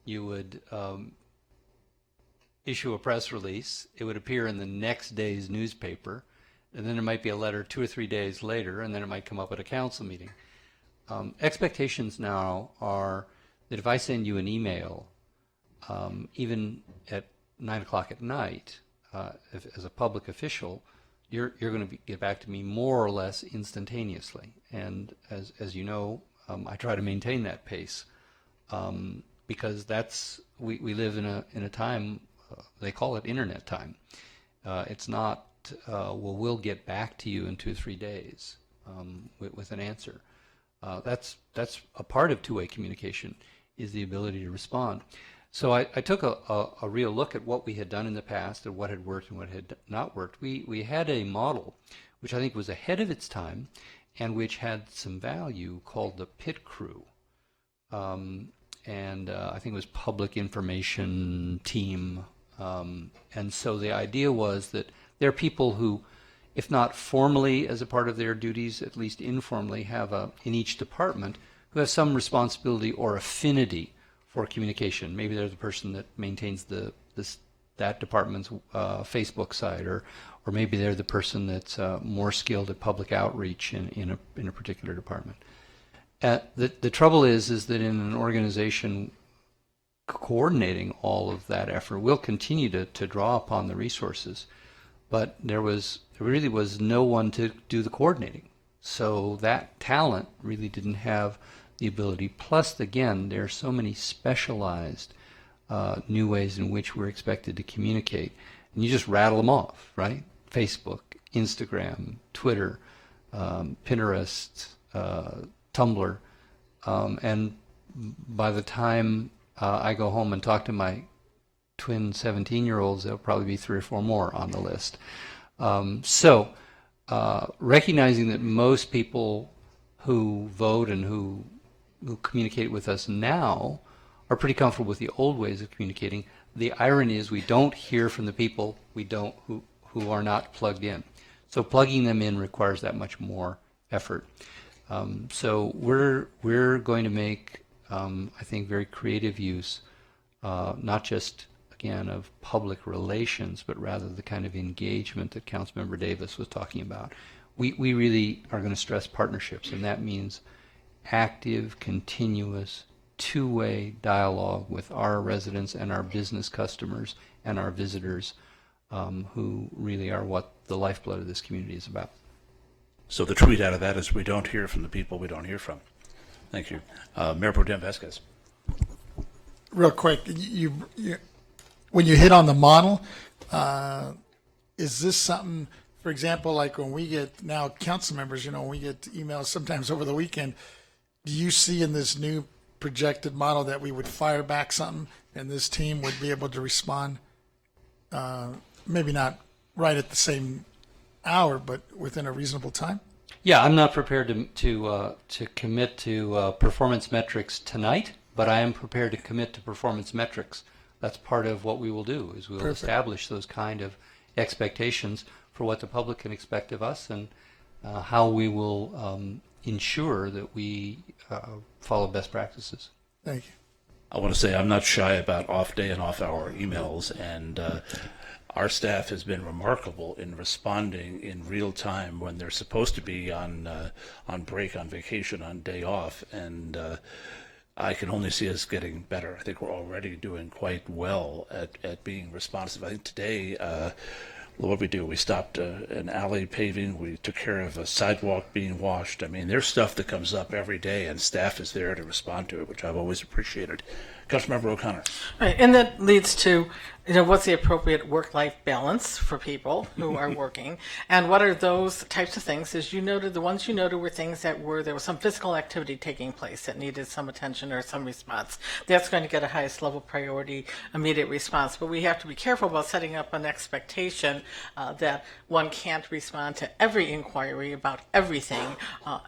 you would issue a press release, it would appear in the next day's newspaper, and then there might be a letter 2 or 3 days later, and then it might come up at a council meeting. Expectations now are that if I send you an email, even at 9 o'clock at night, as a public official, you're going to get back to me more or less instantaneously. And as you know, I try to maintain that pace because we live in a time, they call it internet time. It's not we'll get back to you in 2 or 3 days with an answer. That's a part of two-way communication, is the ability to respond. So I took a real look at what we had done in the past and what had worked and what had not worked. We had a model which I think was ahead of its time and which had some value called the pit crew. And I think it was public information team. And so the idea was that there are people who, if not formally as a part of their duties, at least informally, have in each department, who have some responsibility or affinity for communication. Maybe they're the person that maintains that department's Facebook site, or maybe they're the person that's more skilled at public outreach in a particular department. The trouble is that in an organization coordinating all of that effort, we'll continue to draw upon the resources, but there really was no one to do the coordinating. So that talent really didn't have the ability. Plus, again, there are so many specialized new ways in which we're expected to communicate. And you just rattle them off, right? Facebook, Instagram, Twitter, Pinterest, Tumblr. And by the time I go home and talk to my twin 17-year-olds, there'll probably be 3 or 4 more on the list. So recognizing that most people who vote and who communicate with us now are pretty comfortable with the old ways of communicating. The irony is we don't hear from the people who are not plugged in. So plugging them in requires that much more effort. So we're going to make, I think, very creative use, not just, again, of public relations, but rather the kind of engagement that Councilmember Davis was talking about. We really are going to stress partnerships, and that means active, continuous, two-way dialogue with our residents and our business customers and our visitors, who really are what the lifeblood of this community is about. So the tweet out of that is we don't hear from the people we don't hear from. Thank you. Mayor Pro Tem Vasquez. Real quick, when you hit on the model, is this something, for example, like when we get now council members, when we get emails sometimes over the weekend, do you see in this new projected model that we would fire back something and this team would be able to respond, maybe not right at the same hour, but within a reasonable time? Yeah, I'm not prepared to commit to performance metrics tonight, but I am prepared to commit to performance metrics. That's part of what we will do, is we will establish those kind of expectations for what the public can expect of us, and how we will ensure that we follow best practices. Thank you. I want to say I'm not shy about off-day and off-hour emails, and our staff has been remarkable in responding in real time when they're supposed to be on break, on vacation, on day off, and I can only see us getting better. I think we're already doing quite well at being responsive. I think today, what did we do? We stopped an alley paving. We took care of a sidewalk being washed. I mean, there's stuff that comes up every day, and staff is there to respond to it, which I've always appreciated. Councilmember O'Connor. Right, and that leads to, what's the appropriate work-life balance for people who are working, and what are those types of things? As you noted, the ones you noted were things that there was some physical activity taking place that needed some attention or some response. That's going to get a highest level priority, immediate response. But we have to be careful about setting up an expectation that one can't respond to every inquiry about everything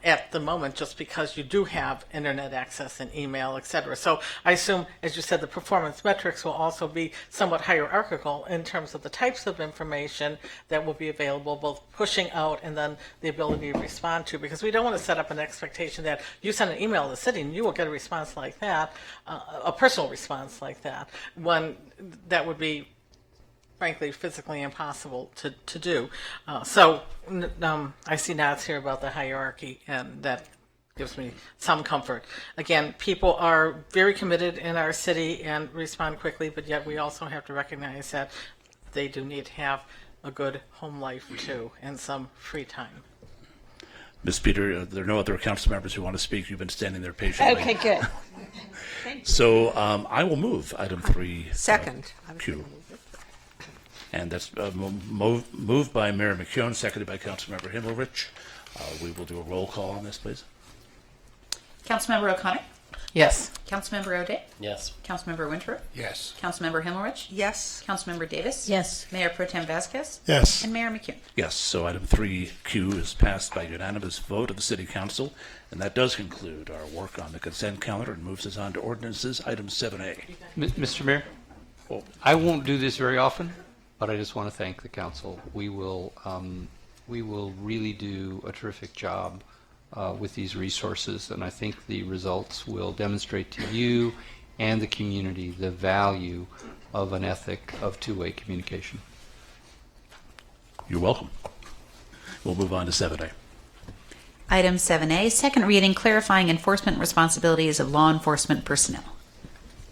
at the moment, just because you do have internet access and email, etc. So I assume, as you said, the performance metrics will also be somewhat hierarchical in terms of the types of information that will be available, both pushing out and then the ability to respond to, because we don't want to set up an expectation that you send an email to the city and you will get a response like that, a personal response like that, when that would be, frankly, physically impossible to do. So I see nods here about the hierarchy, and that gives me some comfort. Again, people are very committed in our city and respond quickly, but yet we also have to recognize that they do need to have a good home life too, and some free time. Ms. Peter, there are no other council members who want to speak. You've been standing there patiently. Okay, good. So I will move item 3. Second. Q. And that's moved by Mayor McKeown, seconded by Councilmember Himmelrich. We will do a roll call on this, please. Councilmember O'Connor? Yes. Councilmember O'Day? Yes. Councilmember Winthrop? Yes. Councilmember Himmelrich? Yes. Councilmember Davis? Yes. Mayor Pro Tem Vasquez? Yes. And Mayor McKeown? Yes, so item 3Q is passed by unanimous vote of the City Council, and that does conclude our work on the consent calendar and moves us on to ordinances, item 7A. Mr. Mayor, I won't do this very often, but I just want to thank the council. We will really do a terrific job with these resources, and I think the results will demonstrate to you and the community the value of an ethic of two-way communication. You're welcome. We'll move on to 7A. Item 7A, second reading, clarifying enforcement responsibilities of law enforcement personnel.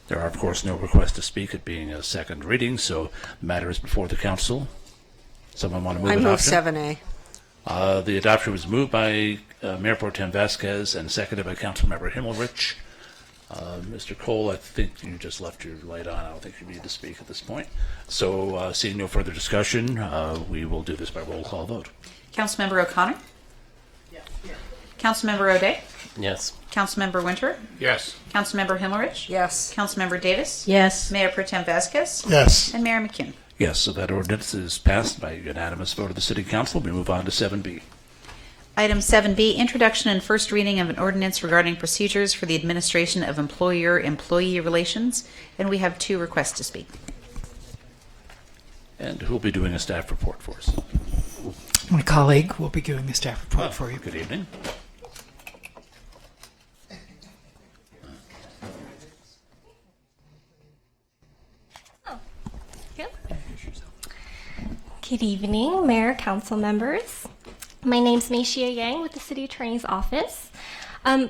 There are, of course, no requests to speak, it being a second reading, so the matter is before the council. Someone want to move adoption? I move 7A. The adoption was moved by Mayor Pro Tem Vasquez and seconded by Councilmember Himmelrich. Mr. Cole, I think you just left your light on. I don't think you need to speak at this point. So seeing no further discussion, we will do this by roll call vote. Councilmember O'Connor? Yes. Councilmember O'Day? Yes. Councilmember Winter? Yes. Councilmember Himmelrich? Yes. Councilmember Davis? Yes. Mayor Pro Tem Vasquez? Yes. And Mayor McKeown? Yes, so that ordinance is passed by unanimous vote of the City Council. We move on to 7B. Item 7B, introduction and first reading of an ordinance regarding procedures for the administration of employer-employee relations, and we have 2 requests to speak. And who will be doing a staff report for us? My colleague will be doing the staff report for you. Good evening. Good evening, Mayor, Council members. My name's Meishia Yang with the City Attorney's Office.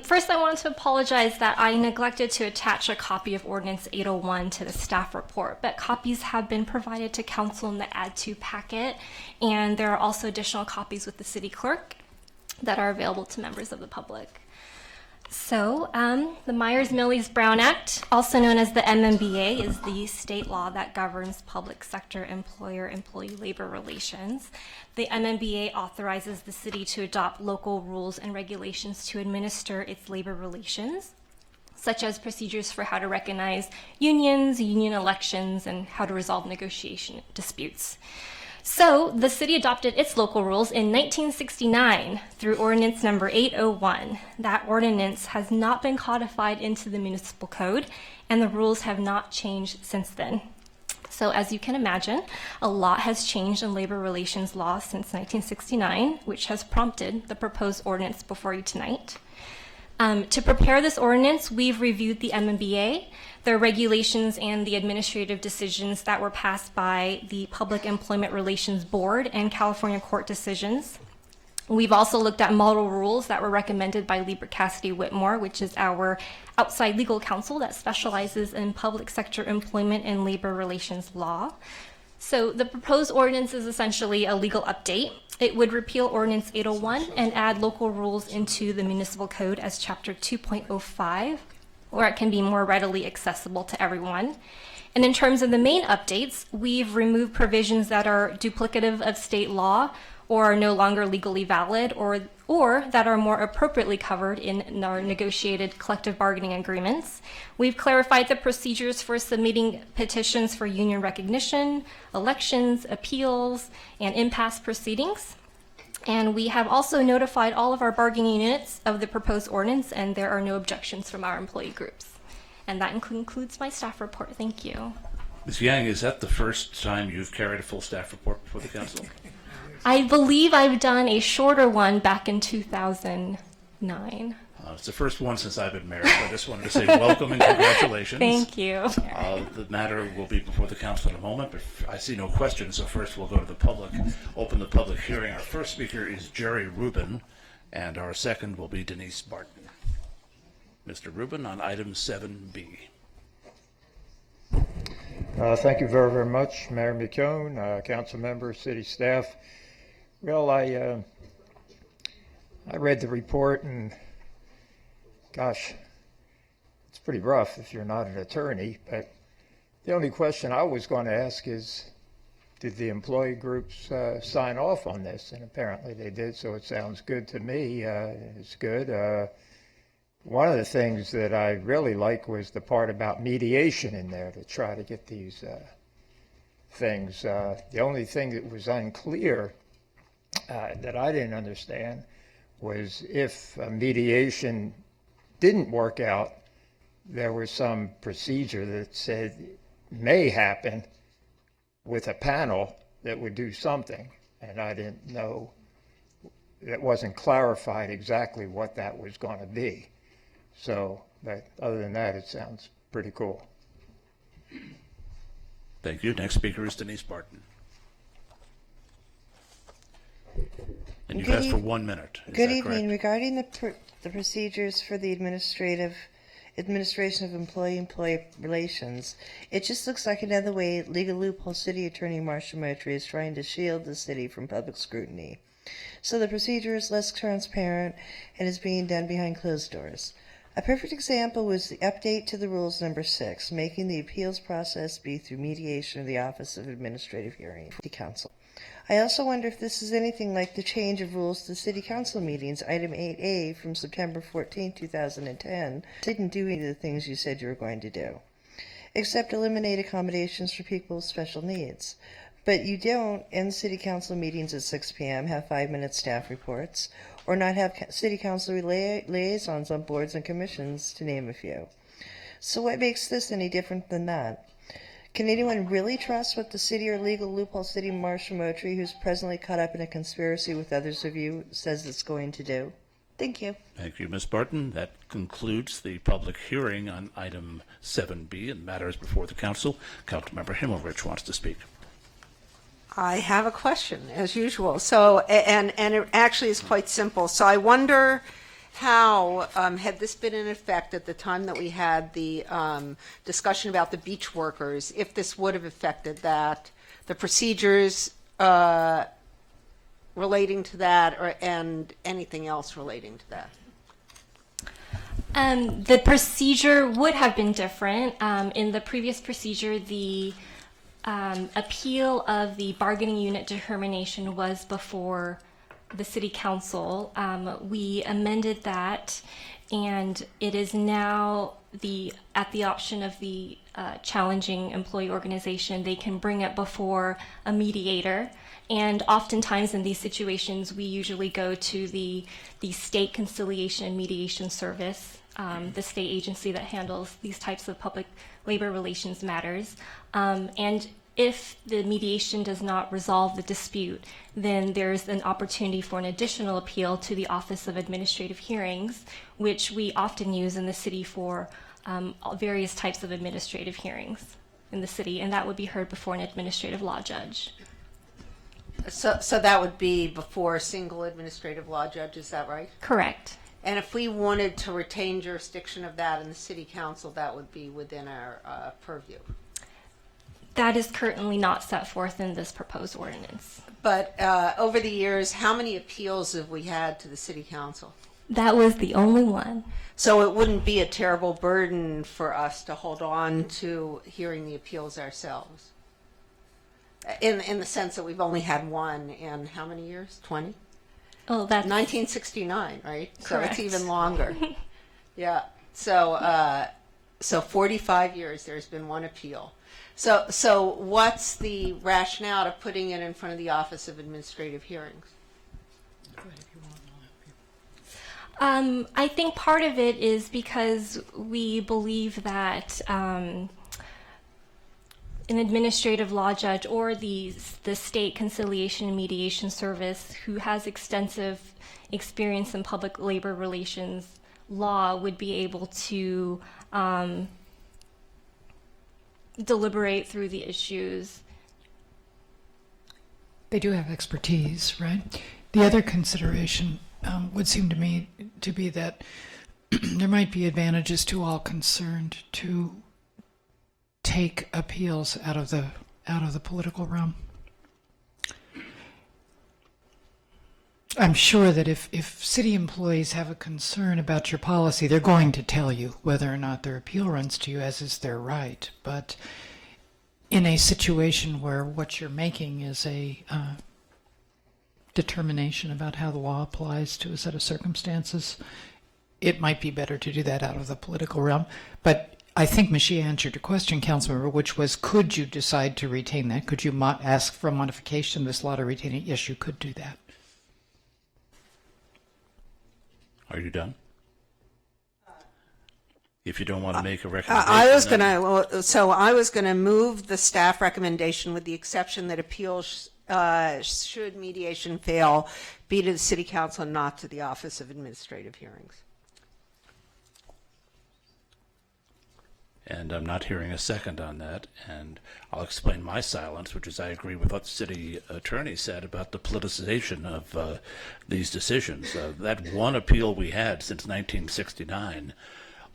First, I wanted to apologize that I neglected to attach a copy of Ordinance 801 to the staff report, but copies have been provided to Council in the Add To packet, and there are also additional copies with the City Clerk that are available to members of the public. So, the Myers-Mills-Brown Act, also known as the MMBA, is the state law that governs public sector employer-employee labor relations. The MMBA authorizes the city to adopt local rules and regulations to administer its labor relations, such as procedures for how to recognize unions, union elections, and how to resolve negotiation disputes. So the city adopted its local rules in 1969 through ordinance number 801. That ordinance has not been codified into the municipal code, and the rules have not changed since then. So as you can imagine, a lot has changed in labor relations law since 1969, which has prompted the proposed ordinance before you tonight. To prepare this ordinance, we've reviewed the MMBA, the regulations and the administrative decisions that were passed by the Public Employment Relations Board and California court decisions. We've also looked at model rules that were recommended by Lieber Cassidy Whitmore, which is our outside legal counsel that specializes in public sector employment and labor relations law. So the proposed ordinance is essentially a legal update. It would repeal Ordinance 801 and add local rules into the municipal code as Chapter 2.05, where it can be more readily accessible to everyone. And in terms of the main updates, we've removed provisions that are duplicative of state law or are no longer legally valid or that are more appropriately covered in our negotiated collective bargaining agreements. We've clarified the procedures for submitting petitions for union recognition, elections, appeals, and impasse proceedings. And we have also notified all of our bargaining units of the proposed ordinance, and there are no objections from our employee groups. And that concludes my staff report. Thank you. Ms. Yang, is that the first time you've carried a full staff report before the council? I believe I've done a shorter one back in 2009. It's the first one since I've been mayor, so I just wanted to say welcome and congratulations. Thank you. The matter will be before the council in a moment, but I see no questions, so first we'll go to the public, open the public hearing. Our first speaker is Jerry Rubin, and our second will be Denise Barton. Mr. Rubin on item 7B. Thank you very, very much, Mayor McCone, council members, city staff. Well, I read the report, and gosh, it's pretty rough if you're not an attorney, but the only question I was going to ask is, did the employee groups sign off on this? And apparently they did, so it sounds good to me. It's good. One of the things that I really like was the part about mediation in there to try to get these things. The only thing that was unclear that I didn't understand was if mediation didn't work out, there was some procedure that said may happen with a panel that would do something, and I didn't know, it wasn't clarified exactly what that was going to be. So, but other than that, it sounds pretty cool. Thank you. Next speaker is Denise Barton. And you've asked for 1 minute. Good evening. Regarding the procedures for the administration of employee relations, it just looks like another way legal loophole City Attorney Marsha Moultrie is trying to shield the city from public scrutiny. So the procedure is less transparent and is being done behind closed doors. A perfect example was the update to the rules number 6, making the appeals process be through mediation of the Office of Administrative Hearing for the Council. I also wonder if this is anything like the change of rules to City Council meetings, item 8A from September 14, 2010, didn't do any of the things you said you were going to do, except eliminate accommodations for people with special needs. But you don't end City Council meetings at 6 p.m., have 5-minute staff reports, or not have City Council liaisons on boards and commissions, to name a few. So what makes this any different than that? Can anyone really trust what the city or legal loophole city marshal Moultrie, who's presently caught up in a conspiracy with others of you, says it's going to do? Thank you. Thank you, Ms. Barton. That concludes the public hearing on item 7B and matters before the council. Councilmember Himmelrich wants to speak. I have a question, as usual. So, and it actually is quite simple. So I wonder how, had this been in effect at the time that we had the discussion about the beach workers, if this would have affected that, the procedures relating to that, and anything else relating to that? The procedure would have been different. In the previous procedure, the appeal of the bargaining unit determination was before the city council. We amended that, and it is now at the option of the challenging employee organization. They can bring it before a mediator, and oftentimes in these situations, we usually go to the state conciliation and mediation service, the state agency that handles these types of public labor relations matters. And if the mediation does not resolve the dispute, then there's an opportunity for an additional appeal to the Office of Administrative Hearings, which we often use in the city for various types of administrative hearings in the city, and that would be heard before an administrative law judge. So that would be before a single administrative law judge, is that right? Correct. And if we wanted to retain jurisdiction of that in the city council, that would be within our purview. That is currently not set forth in this proposed ordinance. But over the years, how many appeals have we had to the city council? That was the only one. So it wouldn't be a terrible burden for us to hold on to hearing the appeals ourselves? In the sense that we've only had one in how many years? 20? Oh, that's 1969, right? Correct. So it's even longer. Yeah. So 45 years there's been one appeal. So what's the rationale of putting it in front of the Office of Administrative Hearings? I think part of it is because we believe that an administrative law judge or the state conciliation and mediation service, who has extensive experience in public labor relations law, would be able to deliberate through the issues. They do have expertise, right? The other consideration would seem to me to be that there might be advantages to all concerned to take appeals out of the political realm. I'm sure that if city employees have a concern about your policy, they're going to tell you whether or not their appeal runs to you, as is their right. But in a situation where what you're making is a determination about how the law applies to a set of circumstances, it might be better to do that out of the political realm. But I think Michelle answered your question, Councilmember, which was, could you decide to retain that? Could you ask for a modification of this law to retain it? Yes, you could do that. Are you done? If you don't want to make a recommendation. I was gonna move the staff recommendation with the exception that appeals should mediation fail be to the city council and not to the Office of Administrative Hearings. And I'm not hearing a second on that, and I'll explain my silence, which is I agree with what the city attorney said about the politicization of these decisions. That one appeal we had since 1969,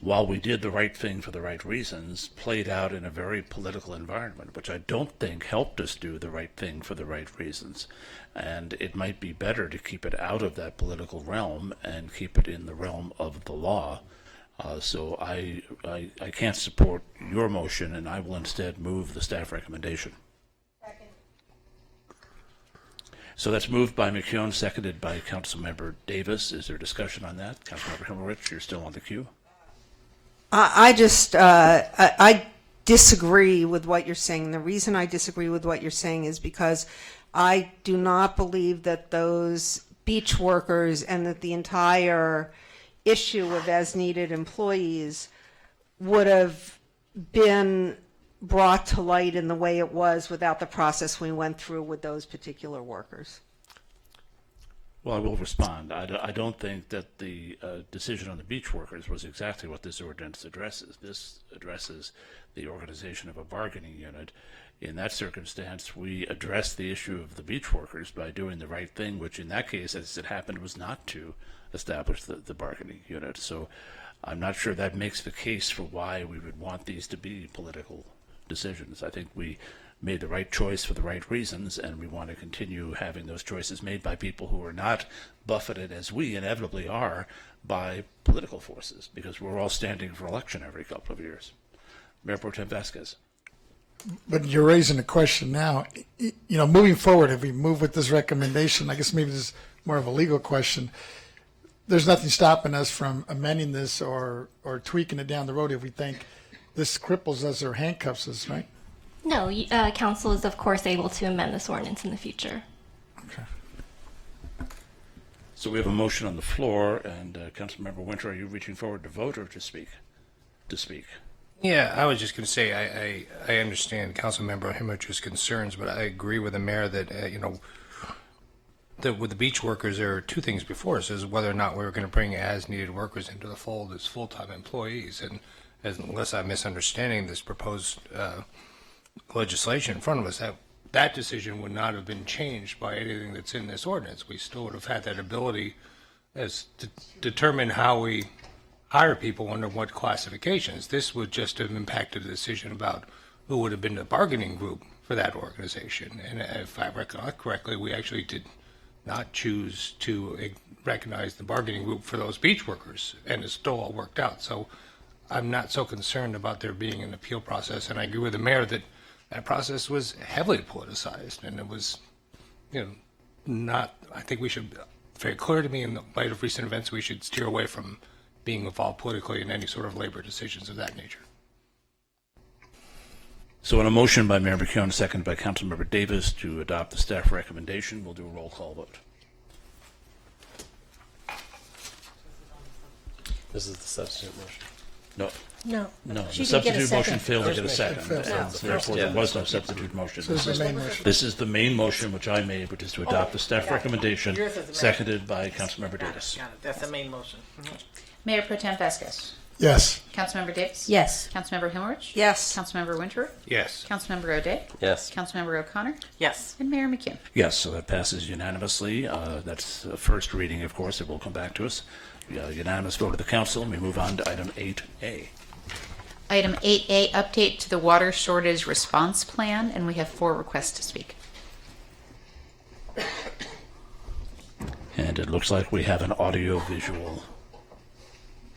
while we did the right thing for the right reasons, played out in a very political environment, which I don't think helped us do the right thing for the right reasons. And it might be better to keep it out of that political realm and keep it in the realm of the law. So I can't support your motion, and I will instead move the staff recommendation. Second. So that's moved by McKeown, seconded by Councilmember Davis. Is there discussion on that? Councilmember Himmelrich, you're still on the queue. I disagree with what you're saying. The reason I disagree with what you're saying is because I do not believe that those beach workers and that the entire issue of as needed employees would have been brought to light in the way it was without the process we went through with those particular workers. Well, I will respond. I don't think that the decision on the beach workers was exactly what this ordinance addresses. This addresses the organization of a bargaining unit. In that circumstance, we addressed the issue of the beach workers by doing the right thing, which in that case, as it happened, was not to establish the bargaining unit. So I'm not sure that makes the case for why we would want these to be political decisions. I think we made the right choice for the right reasons, and we want to continue having those choices made by people who are not buffeted, as we inevitably are, by political forces, because we're all standing for election every couple of years. Mayor Pro Tem Vasquez. But you're raising a question now. Moving forward, if we move with this recommendation, I guess maybe this is more of a legal question. There's nothing stopping us from amending this or tweaking it down the road if we think this cripples us or handcuffs us, right? No, council is of course able to amend this ordinance in the future. So we have a motion on the floor, and Councilmember Winter, are you reaching forward to vote or to speak? To speak. Yeah, I was just going to say I understand Councilmember Himmel's concerns, but I agree with the mayor that that with the beach workers, there are two things before us: is whether or not we're going to bring as-needed workers into the fold as full-time employees. And unless I'm misunderstanding this proposed legislation in front of us, that decision would not have been changed by anything that's in this ordinance. We still would have had that ability as to determine how we hire people under what classifications. This would just have impacted the decision about who would have been the bargaining group for that organization. And if I recollect correctly, we actually did not choose to recognize the bargaining group for those beach workers, and it still all worked out. So I'm not so concerned about there being an appeal process, and I agree with the mayor that that process was heavily politicized, and it was, not, I think we should, very clear to me in the light of recent events, we should steer away from being involved politically in any sort of labor decisions of that nature. So on a motion by Mayor McKeown, seconded by Councilmember Davis to adopt the staff recommendation, we'll do a roll call vote. This is the substitute motion. No. No. No, She the didn't get a substitute motion second. failed to get a First second, motion and therefore there was no substitute motion. So this is the main motion. This is the main motion which I made, which is to adopt the staff recommendation, Yours is the main. seconded by Councilmember Davis. Got it. That's the main motion. Mayor Pro Tem Vasquez. Yes. Councilmember Davis. Yes. Councilmember Himmelrich. Yes. Councilmember Winter. Yes. Councilmember O'Day. Yes. Councilmember O'Connor. Yes. And Mayor McKeon. Yes, so that passes unanimously. That's the first reading, of course. It will come back to us. Unanimous vote of the council, and we move on to item 8A. Item 8A, update to the water shortage response plan, and we have 4 requests to speak. And it looks like we have an audio-visual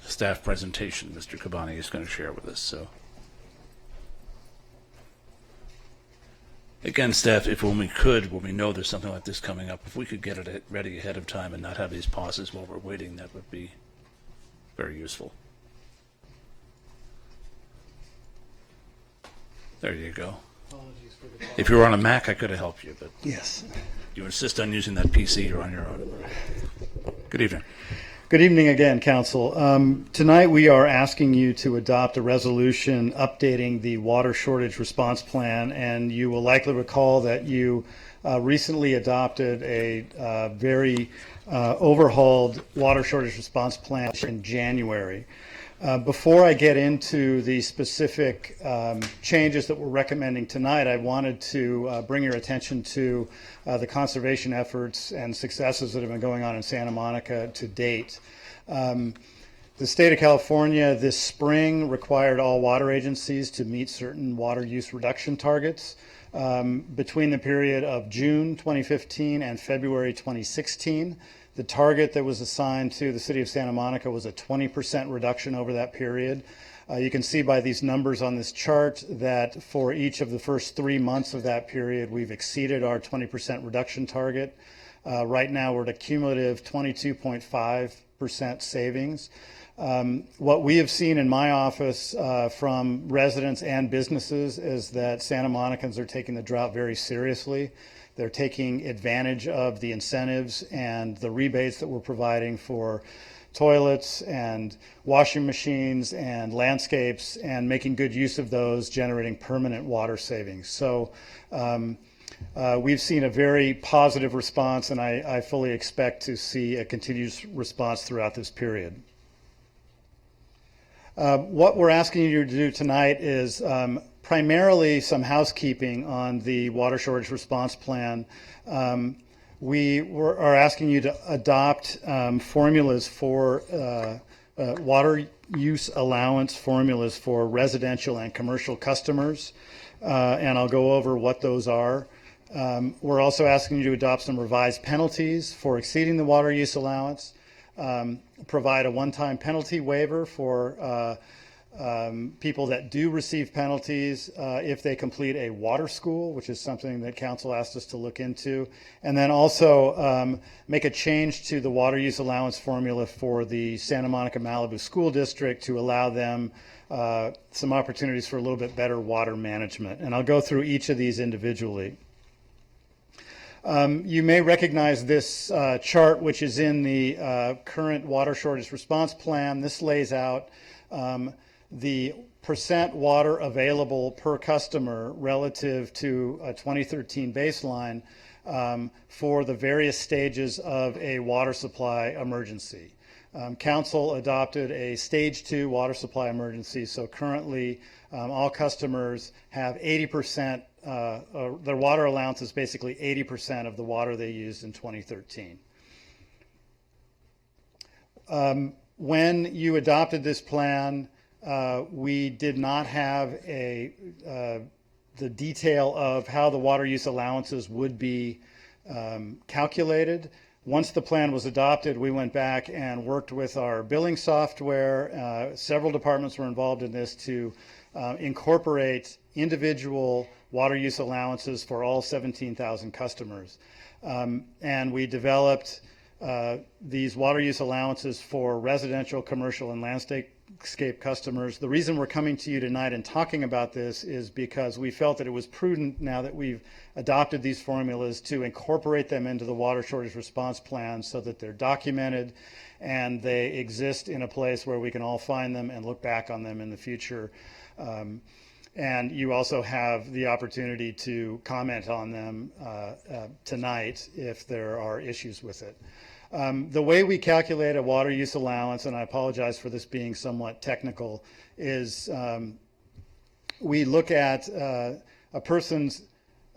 staff presentation Mr. Kabani is going to share with us. So, again, staff, if when we know there's something like this coming up, if we could get it ready ahead of time and not have these pauses while we're waiting, that would be very useful. There you go. If you were on a Mac, I could have helped you, but Yes. you insist on using that PC, you're on your own. Good evening. Good evening again, Council. Tonight we are asking you to adopt a resolution updating the water shortage response plan, and you will likely recall that you recently adopted a very overhauled water shortage response plan in January. Before I get into the specific changes that we're recommending tonight, I wanted to bring your attention to the conservation efforts and successes that have been going on in Santa Monica to date. The state of California this spring required all water agencies to meet certain water use reduction targets. Between the period of June 2015 and February 2016, the target that was assigned to the city of Santa Monica was a 20% reduction over that period. You can see by these numbers on this chart that for each of the first 3 months of that period, we've exceeded our 20% reduction target. Right now, we're at a cumulative 22.5% savings. What we have seen in my office from residents and businesses is that Santa Monicans are taking the drought very seriously. They're taking advantage of the incentives and the rebates that we're providing for toilets and washing machines and landscapes, and making good use of those, generating permanent water savings. So we've seen a very positive response, and I fully expect to see a continuous response throughout this period. What we're asking you to do tonight is primarily some housekeeping on the water shortage response plan. We are asking you to adopt formulas for water use allowance formulas for residential and commercial customers, and I'll go over what those are. We're also asking you to adopt some revised penalties for exceeding the water use allowance, provide a one-time penalty waiver for people that do receive penalties if they complete a water school, which is something that council asked us to look into, and then also make a change to the water use allowance formula for the Santa Monica Malibu School District to allow them some opportunities for a little bit better water management. And I'll go through each of these individually. You may recognize this chart, which is in the current water shortage response plan. This lays out the percent water available per customer relative to a 2013 baseline for the various stages of a water supply emergency. Council adopted a stage 2 water supply emergency, so currently all customers have 80%, their water allowance is basically 80% of the water they used in 2013. When you adopted this plan, we did not have the detail of how the water use allowances would be calculated. Once the plan was adopted, we went back and worked with our billing software. Several departments were involved in this to incorporate individual water use allowances for all 17,000 customers. And we developed these water use allowances for residential, commercial, and landscape customers. The reason we're coming to you tonight and talking about this is because we felt that it was prudent, now that we've adopted these formulas, to incorporate them into the water shortage response plan so that they're documented and they exist in a place where we can all find them and look back on them in the future. And you also have the opportunity to comment on them tonight if there are issues with it. The way we calculate a water use allowance, and I apologize for this being somewhat technical, is we look at a person's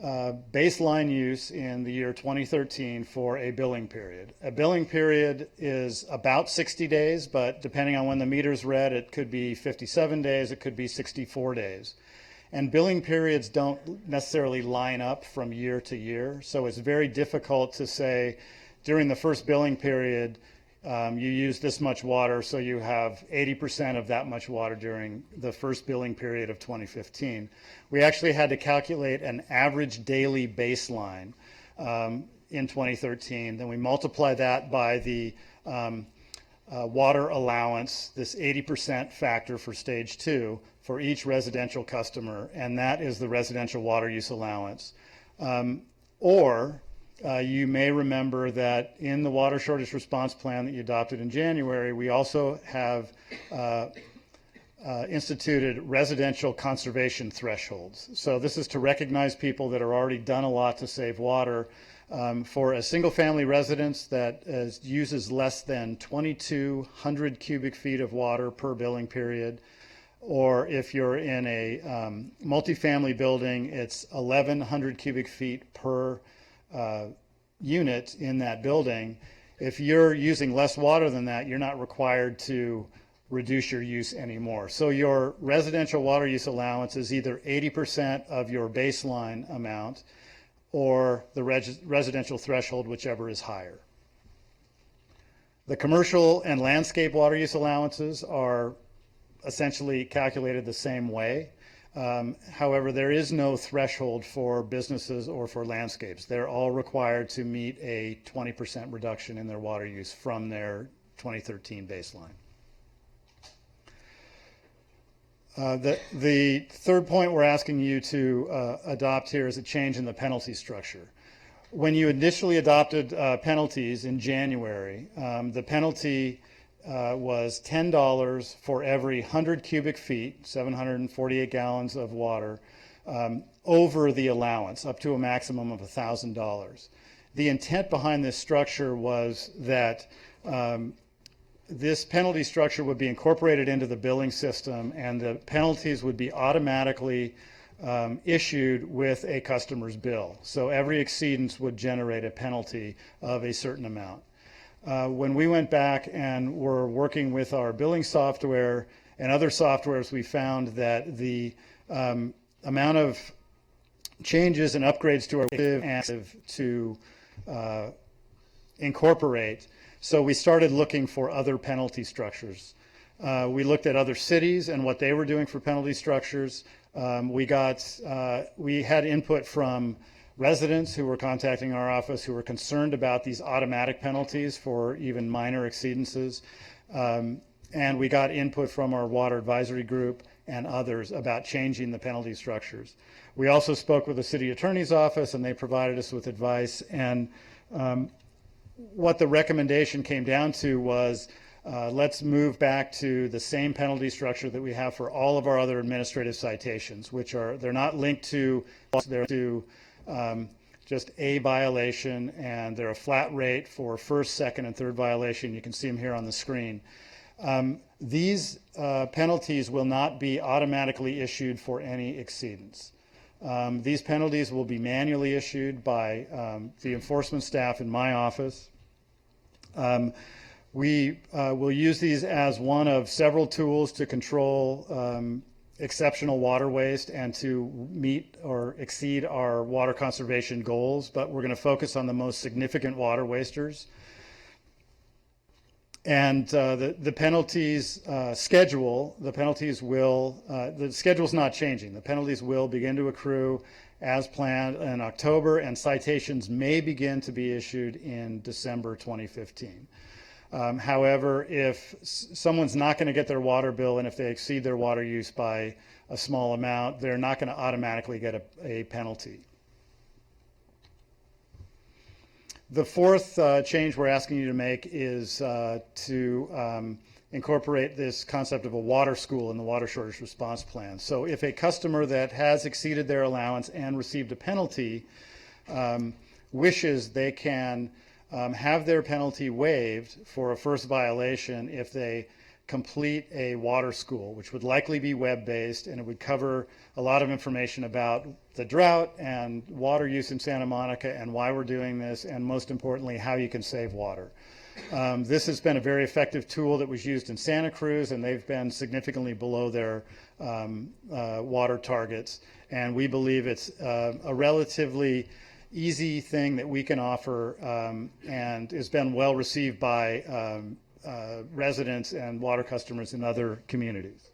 baseline use in the year 2013 for a billing period. A billing period is about 60 days, but depending on when the meter's read, it could be 57 days, it could be 64 days. And billing periods don't necessarily line up from year to year, so it's very difficult to say, during the first billing period, you use this much water, so you have 80% of that much water during the first billing period of 2015. We actually had to calculate an average daily baseline in 2013. Then we multiply that by the water allowance, this 80% factor for stage 2, for each residential customer, and that is the residential water use allowance. You may remember that in the water shortage response plan that you adopted in January, we also have instituted residential conservation thresholds. So this is to recognize people that are already done a lot to save water. For a single family residence that uses less than 2,200 cubic feet of water per billing period, or if you're in a multifamily building, it's 1,100 cubic feet per unit in that building. If you're using less water than that, you're not required to reduce your use anymore. So your residential water use allowance is either 80% of your baseline amount or the residential threshold, whichever is higher. The commercial and landscape water use allowances are essentially calculated the same way. However, there is no threshold for businesses or for landscapes. They're all required to meet a 20% reduction in their water use from their 2013 baseline. The third point we're asking you to adopt here is a change in the penalty structure. When you initially adopted penalties in January, the penalty was $10 for every 100 cubic feet, 748 gallons of water, over the allowance, up to a maximum of $1,000. The intent behind this structure was that this penalty structure would be incorporated into the billing system, and the penalties would be automatically issued with a customer's bill. So every exceedance would generate a penalty of a certain amount. When we went back and were working with our billing software and other softwares, we found that the amount of changes and upgrades to our to incorporate. So we started looking for other penalty structures. We looked at other cities and what they were doing for penalty structures. We had input from residents who were contacting our office who were concerned about these automatic penalties for even minor exceedances. And we got input from our water advisory group and others about changing the penalty structures. We also spoke with the city attorney's office, and they provided us with advice. And what the recommendation came down to was let's move back to the same penalty structure that we have for all of our other administrative citations, which are, they're not linked to, they're to just a violation, and they're a flat rate for first, second, and third violation. You can see them here on the screen. These penalties will not be automatically issued for any exceedance. These penalties will be manually issued by the enforcement staff in my office. We will use these as one of several tools to control exceptional water waste and to meet or exceed our water conservation goals, but we're going to focus on the most significant water wasters. And the penalties schedule, the schedule's not changing. The penalties will begin to accrue as planned in October, and citations may begin to be issued in December 2015. However, if someone's not going to get their water bill, and if they exceed their water use by a small amount, they're not going to automatically get a penalty. The fourth change we're asking you to make is to incorporate this concept of a water school in the water shortage response plan. So if a customer that has exceeded their allowance and received a penalty wishes, they can have their penalty waived for a first violation if they complete a water school, which would likely be web-based, and it would cover a lot of information about the drought and water use in Santa Monica and why we're doing this, and most importantly, how you can save water. This has been a very effective tool that was used in Santa Cruz, and they've been significantly below their water targets, and we believe it's a relatively easy thing that we can offer, and has been well received by residents and water customers in other communities.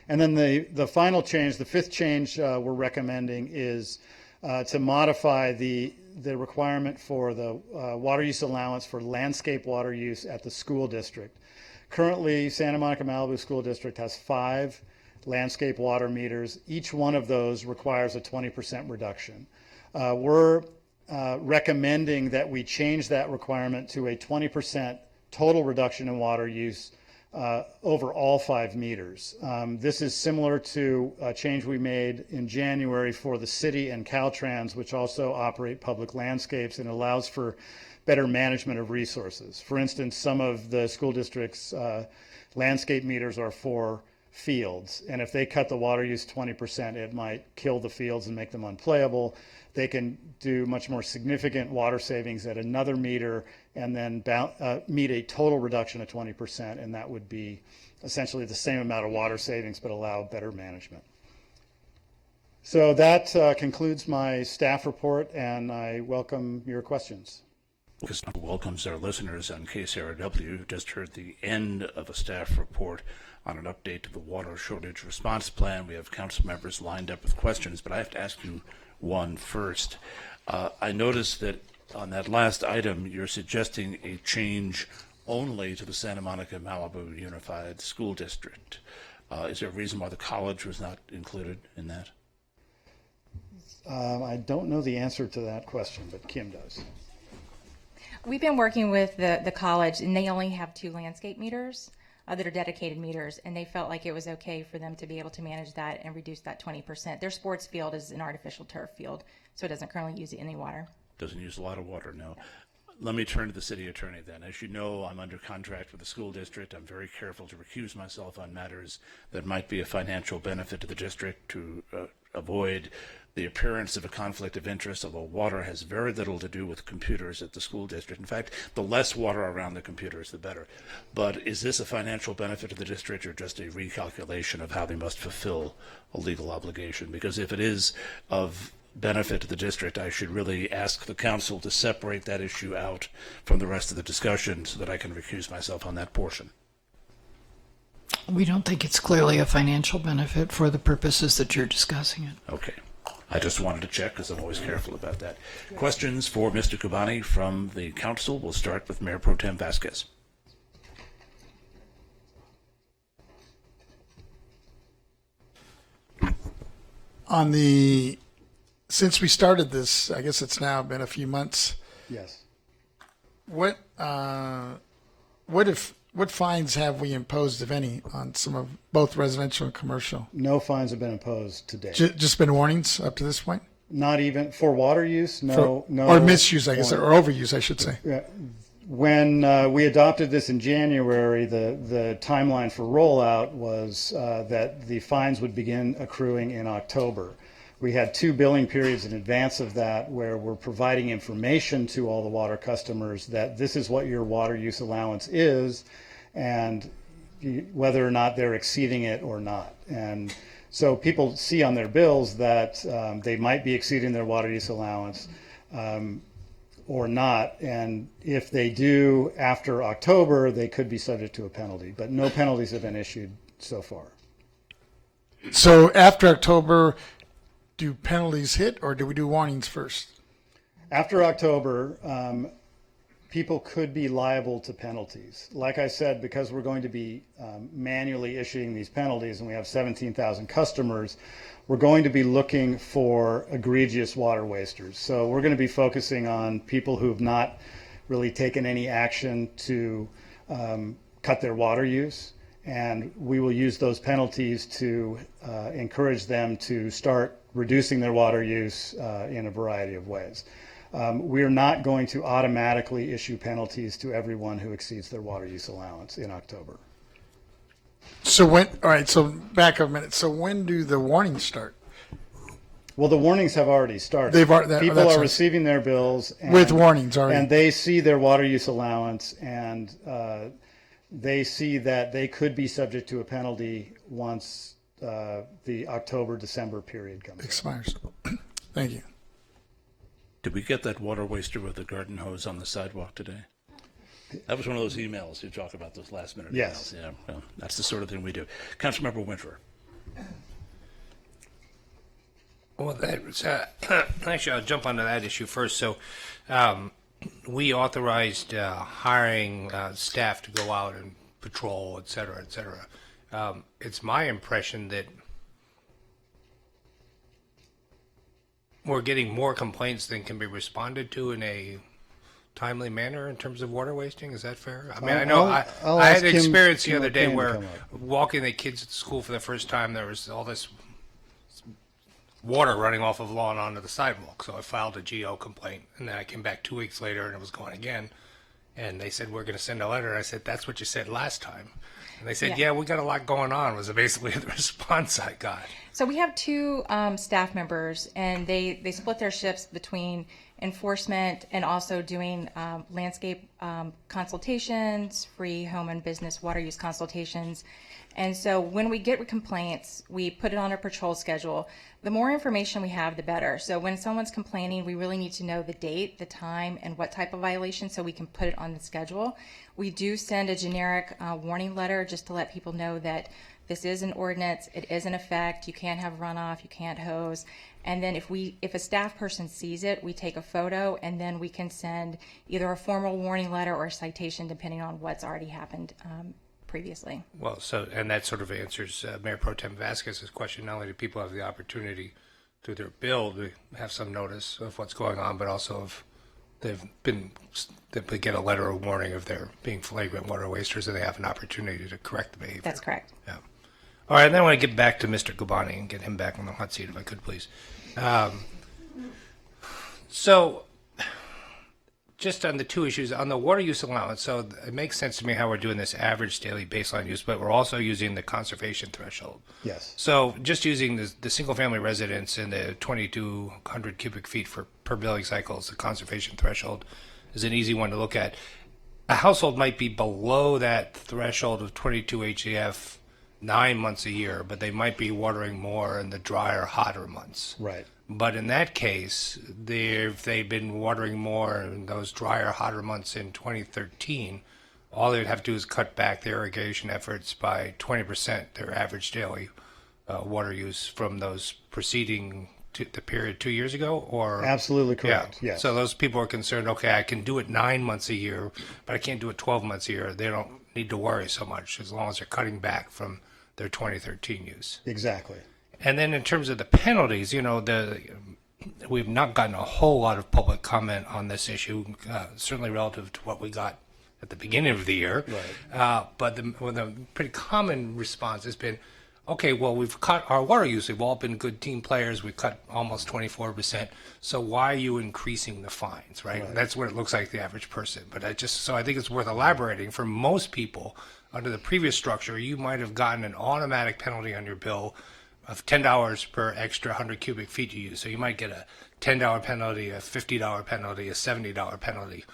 And then the final change, the fifth change we're recommending is to modify the requirement for the water use allowance for landscape water use at the school district. Currently, Santa Monica Malibu School District has 5 landscape water meters. Each one of those requires a 20% reduction. We're recommending that we change that requirement to a 20% total reduction in water use over all 5 meters. This is similar to a change we made in January for the city and Caltrans, which also operate public landscapes, and allows for better management of resources. For instance, some of the school districts' landscape meters are for fields, and if they cut the water use 20%, it might kill the fields and make them unplayable. They can do much more significant water savings at another meter and then meet a total reduction of 20%, and that would be essentially the same amount of water savings but allow better management. So that concludes my staff report, and I welcome your questions. Welcomes our listeners on KCRW who just heard the end of a staff report on an update to the water shortage response plan. We have council members lined up with questions, but I have to ask you one first. I noticed that on that last item, you're suggesting a change only to the Santa Monica Malibu Unified School District. Is there a reason why the college was not included in that? I don't know the answer to that question, but Kim does. we've been working with the college, and they only have 2 landscape meters that are dedicated meters, and they felt like it was okay for them to be able to manage that and reduce that 20%. Their sports field is an artificial turf field, so it doesn't currently use any water. Doesn't use a lot of water, no. Let me turn to the city attorney then. As you know, I'm under contract with the school district. I'm very careful to recuse myself on matters that might be a financial benefit to the district to avoid the appearance of a conflict of interest, although water has very little to do with computers at the school district. In fact, the less water around the computers, the better. But is this a financial benefit to the district or just a recalculation of how they must fulfill a legal obligation? Because if it is of benefit to the district, I should really ask the council to separate that issue out from the rest of the discussion so that I can recuse myself on that portion. We don't think it's clearly a financial benefit for the purposes that you're discussing it. Okay. I just wanted to check because I'm always careful about that. Questions for Mr. Kubani from the council? We'll start with Mayor Pro Tem Vasquez. Since we started this, I guess it's now been a few months. Yes. What fines have we imposed, if any, on some of both residential and commercial? No fines have been imposed to date. Just been warnings up to this point? Not even for water use. No. Or misuse, I guess, or overuse, I should say. When we adopted this in January, the timeline for rollout was that the fines would begin accruing in October. We had 2 billing periods in advance of that where we're providing information to all the water customers that this is what your water use allowance is and whether or not they're exceeding it or not. And so people see on their bills that they might be exceeding their water use allowance or not. And if they do after October, they could be subject to a penalty. But no penalties have been issued so far. So after October, do penalties hit, or do we do warnings first? After October, people could be liable to penalties. Like I said, because we're going to be manually issuing these penalties, and we have 17,000 customers, we're going to be looking for egregious water wasters. So we're going to be focusing on people who have not really taken any action to cut their water use, and we will use those penalties to encourage them to start reducing their water use in a variety of ways. We're not going to automatically issue penalties to everyone who exceeds their water use allowance in October. So back a minute. So when do the warnings start? Well, the warnings have already started. People are receiving their bills with warnings already, and they see their water use allowance, and they see that they could be subject to a penalty once the October-December period comes expires. Thank you. Did we get that water waster with the garden hose on the sidewalk today? That was one of those emails you talk about, those last minute yes. emails. Yeah, well, that's the sort of thing we do. Councilmember Winter. Well, that's, actually, I'll jump onto that issue first. So we authorized hiring staff to go out and patrol, et cetera, et cetera. It's my impression that we're getting more complaints than can be responded to in a timely manner in terms of water wasting. Is that fair? I mean, I know I had an experience the other day where walking the kids to school for the first time, there was all this water running off of lawn onto the sidewalk. So I filed a GO complaint, and then I came back 2 weeks later and it was going again. And they said, we're going to send a letter. And I said, that's what you said last time. And they said, yeah, we got a lot going on, was basically the response I got. So we have 2 staff members, and they split their shifts between enforcement and also doing landscape consultations, free home and business water use consultations. And so when we get complaints, we put it on our patrol schedule. The more information we have, the better. So when someone's complaining, we really need to know the date, the time, and what type of violation so we can put it on the schedule. We do send a generic warning letter just to let people know that this is an ordinance, it is in effect, you can't have runoff, you can't hose. And then if a staff person sees it, we take a photo, and then we can send either a formal warning letter or a citation depending on what's already happened previously. Well, and that sort of answers Mayor Pro Tem Vasquez's question. Not only do people have the opportunity through their bill to have some notice of what's going on, but also of they get a letter of warning if they're being flagrant water wasters, and they have an opportunity to correct the behavior. That's correct. Yeah. All right, then I want to get back to Mr. Gubani and get him back on the hot seat if I could, please. So, just on the two issues, on the water use allowance, so it makes sense to me how we're doing this average daily baseline use, but we're also using the conservation threshold. Yes. So just using the single-family residence and the 2,200 cubic feet per billing cycle as the conservation threshold is an easy one to look at. A household might be below that threshold of 22 HCF 9 months a year, but they might be watering more in the drier, hotter months. Right. But in that case, if they've been watering more in those drier, hotter months in 2013, all they'd have to do is cut back their irrigation efforts by 20%, their average daily water use from those preceding the period 2 years ago, or Absolutely correct. yeah. Yes. So those people are concerned. Okay, I can do it 9 months a year, but I can't do it 12 months a year. They don't need to worry so much as long as they're cutting back from their 2013 use. Exactly. And then in terms of the penalties, we've not gotten a whole lot of public comment on this issue, certainly relative to what we got at the beginning of the year. Right. But the pretty common response has been, okay, well, we've cut our water use. We've all been good team players. We've cut almost 24%. So why are you increasing the fines, right? That's what it looks like the average person. But I think it's worth elaborating. For most people, under the previous structure, you might have gotten an automatic penalty on your bill of $10 per extra 100 cubic feet you use. So you might get a $10 penalty, a $50 penalty, a $70 penalty,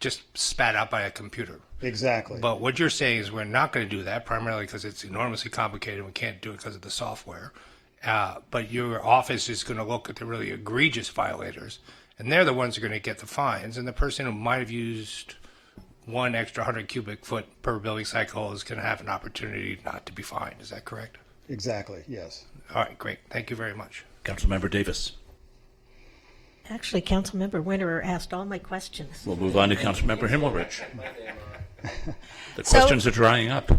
just spat out by a computer. Exactly. But what you're saying is we're not going to do that, primarily because it's enormously complicated and we can't do it because of the software. But your office is going to look at the really egregious violators, and they're the ones who are going to get the fines. And the person who might have used one extra 100 cubic foot per billing cycle is going to have an opportunity not to be fined. Is that correct? Exactly, yes. All right, great. Thank you very much. Councilmember Davis. Actually, Councilmember Winterer asked all my questions. We'll move on to Councilmember Himmelrich. The questions are drying up.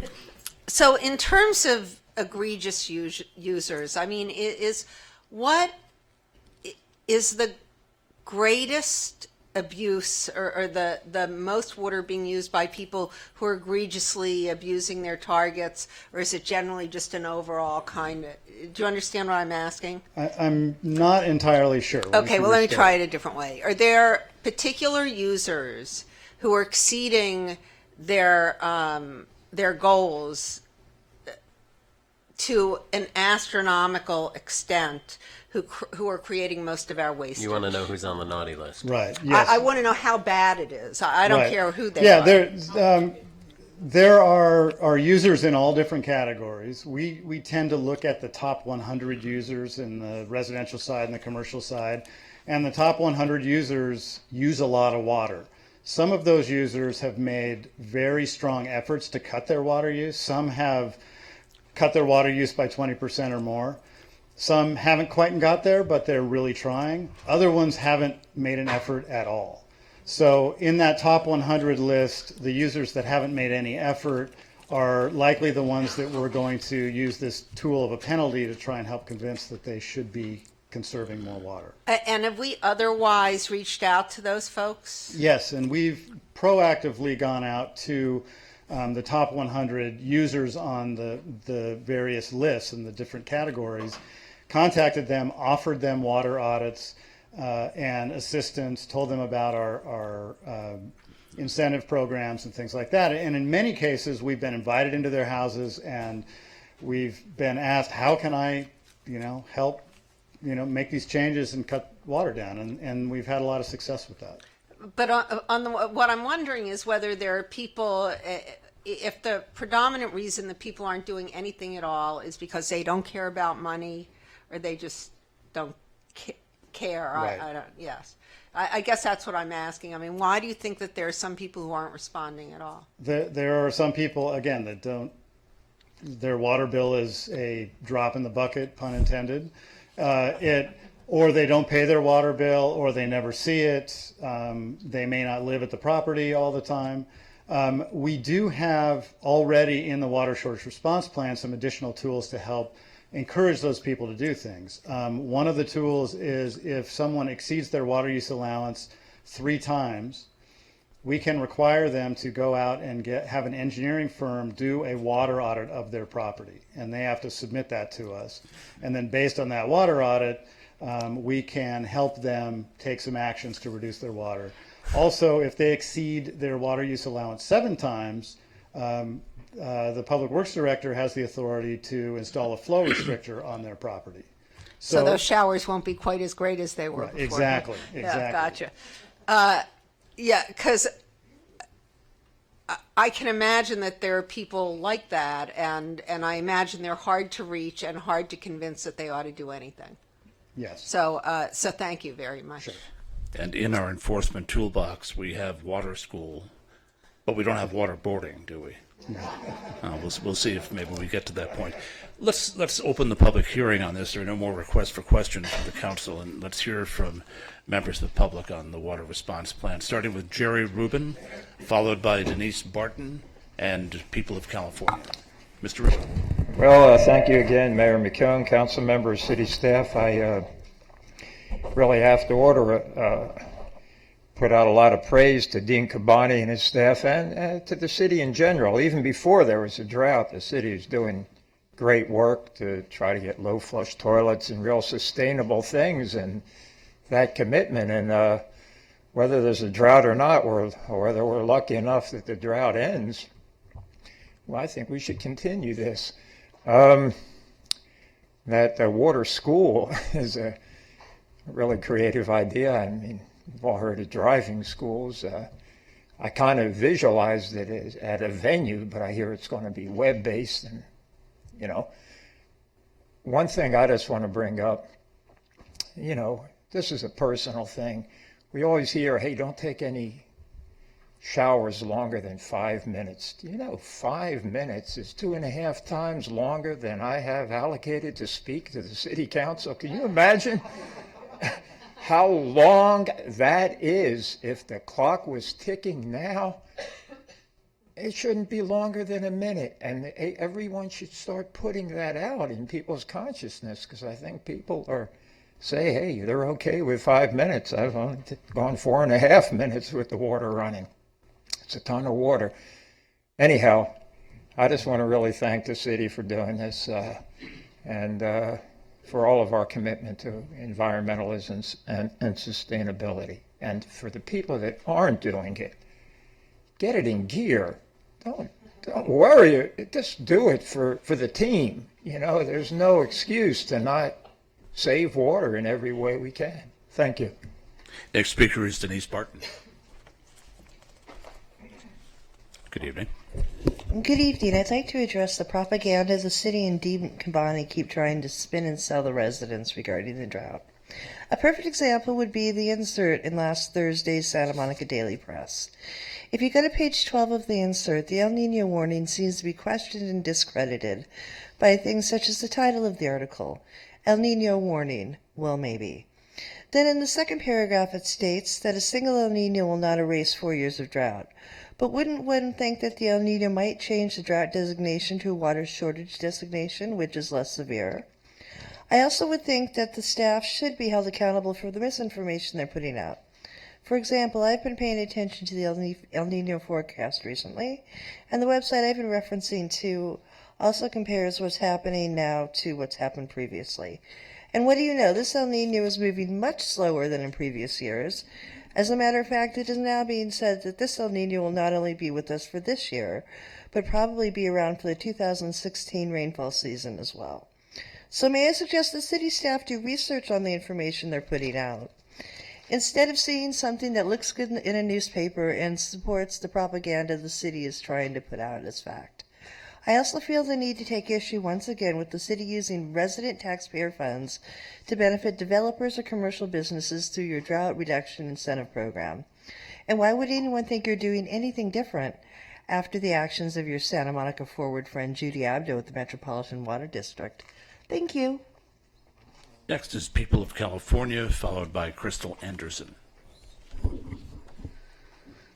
So in terms of egregious users, I mean, what is the greatest abuse or the most water being used by people who are egregiously abusing their targets, or is it generally just an overall kind of, do you understand what I'm asking? I'm not entirely sure. Okay, well, let me try it a different way. Are there particular users who are exceeding their goals to an astronomical extent, who are creating most of our waste? You want to know who's on the naughty list. Right, yes. I want to know how bad it is. I don't Right. care who they are. There are users in all different categories. We tend to look at the top 100 users in the residential side and the commercial side, and the top 100 users use a lot of water. Some of those users have made very strong efforts to cut their water use. Some have cut their water use by 20% or more. Some haven't quite got there, but they're really trying. Other ones haven't made an effort at all. So in that top 100 list, the users that haven't made any effort are likely the ones that we're going to use this tool of a penalty to try and help convince that they should be conserving more water. And have we otherwise reached out to those folks? Yes, and we've proactively gone out to the top 100 users on the various lists and the different categories, contacted them, offered them water audits and assistance, told them about our incentive programs and things like that. And in many cases, we've been invited into their houses and we've been asked, how can I, help, make these changes and cut water down? And we've had a lot of success with that. But what I'm wondering is whether there are people, if the predominant reason that people aren't doing anything at all is because they don't care about money or they just don't care. Right. I don't. Yes, I guess that's what I'm asking. I mean, why do you think that there are some people who aren't responding at all? There are some people, again, that don't. Their water bill is a drop in the bucket, pun intended. Or they don't pay their water bill, or they never see it. They may not live at the property all the time. We do have already in the water shortage response plan some additional tools to help encourage those people to do things. One of the tools is if someone exceeds their water use allowance 3 times, we can require them to go out and have an engineering firm do a water audit of their property, and they have to submit that to us. And then based on that water audit, we can help them take some actions to reduce their water. Also, if they exceed their water use allowance 7 times, the Public Works Director has the authority to install a flow restrictor on their property. So those showers won't be quite as great as they were before. Exactly. Yeah, gotcha. Yeah, because I can imagine that there are people like that, and I imagine they're hard to reach and hard to convince that they ought to do anything. Yes. So thank you very much. Sure. And in our enforcement toolbox, we have water school, but we don't have water boarding, do we? No. We'll see if maybe we get to that point. Let's open the public hearing on this. There are no more requests for questions from the council, and let's hear from members of the public on the water response plan, starting with Jerry Rubin, followed by Denise Barton, and People of California. Mr. Rubin. Well, thank you again, Mayor McKeown, council members, city staff. I really have to put out a lot of praise to Dean Cabani and his staff, and to the city in general. Even before there was a drought, the city is doing great work to try to get low flush toilets and real sustainable things, and that commitment. And whether there's a drought or not, or whether we're lucky enough that the drought ends, well, I think we should continue this. That water school is a really creative idea. I mean, we've all heard of driving schools. I kind of visualized it as at a venue, but I hear it's going to be web-based. And, you know, one thing I just want to bring up, you know, this is a personal thing. We always hear, hey, don't take any showers longer than 5 minutes. Do you know 5 minutes is 2.5 times longer than I have allocated to speak to the city council? Can you imagine how long that is? If the clock was ticking now, it shouldn't be longer than a minute. And everyone should start putting that out in people's consciousness, because I think people say, hey, they're okay with 5 minutes. I've only gone 4.5 minutes with the water running. It's a ton of water. Anyhow, I just want to really thank the city for doing this, and for all of our commitment to environmentalism and sustainability. And for the people that aren't doing it, get it in gear. Don't worry. Just do it for the team. You know, there's no excuse to not save water in every way we can. Thank you. Next speaker is Denise Barton. Good evening. Good evening. I'd like to address the propaganda the city and Dean Cabani keep trying to spin and sell the residents regarding the drought. A perfect example would be the insert in last Thursday's Santa Monica Daily Press. If you go to page 12 of the insert, the El Nino warning seems to be questioned and discredited by things such as the title of the article, El Nino Warning, well maybe. Then in the second paragraph it states that a single El Nino will not erase 4 years of drought. But wouldn't one think that the El Nino might change the drought designation to a water shortage designation, which is less severe? I also would think that the staff should be held accountable for the misinformation they're putting out. For example, I've been paying attention to the El Nino forecast recently, and the website I've been referencing to also compares what's happening now to what's happened previously. And what do you know? This El Nino is moving much slower than in previous years. As a matter of fact, it is now being said that this El Nino will not only be with us for this year, but probably be around for the 2016 rainfall season as well. So may I suggest that city staff do research on the information they're putting out? Instead of seeing something that looks good in a newspaper and supports the propaganda the city is trying to put out as fact. I also feel the need to take issue once again with the city using resident taxpayer funds to benefit developers or commercial businesses through your drought reduction incentive program. And why would anyone think you're doing anything different after the actions of your Santa Monica forward friend Judy Abdo with the Metropolitan Water District? Thank you. Next is People of California, followed by Crystal Anderson. I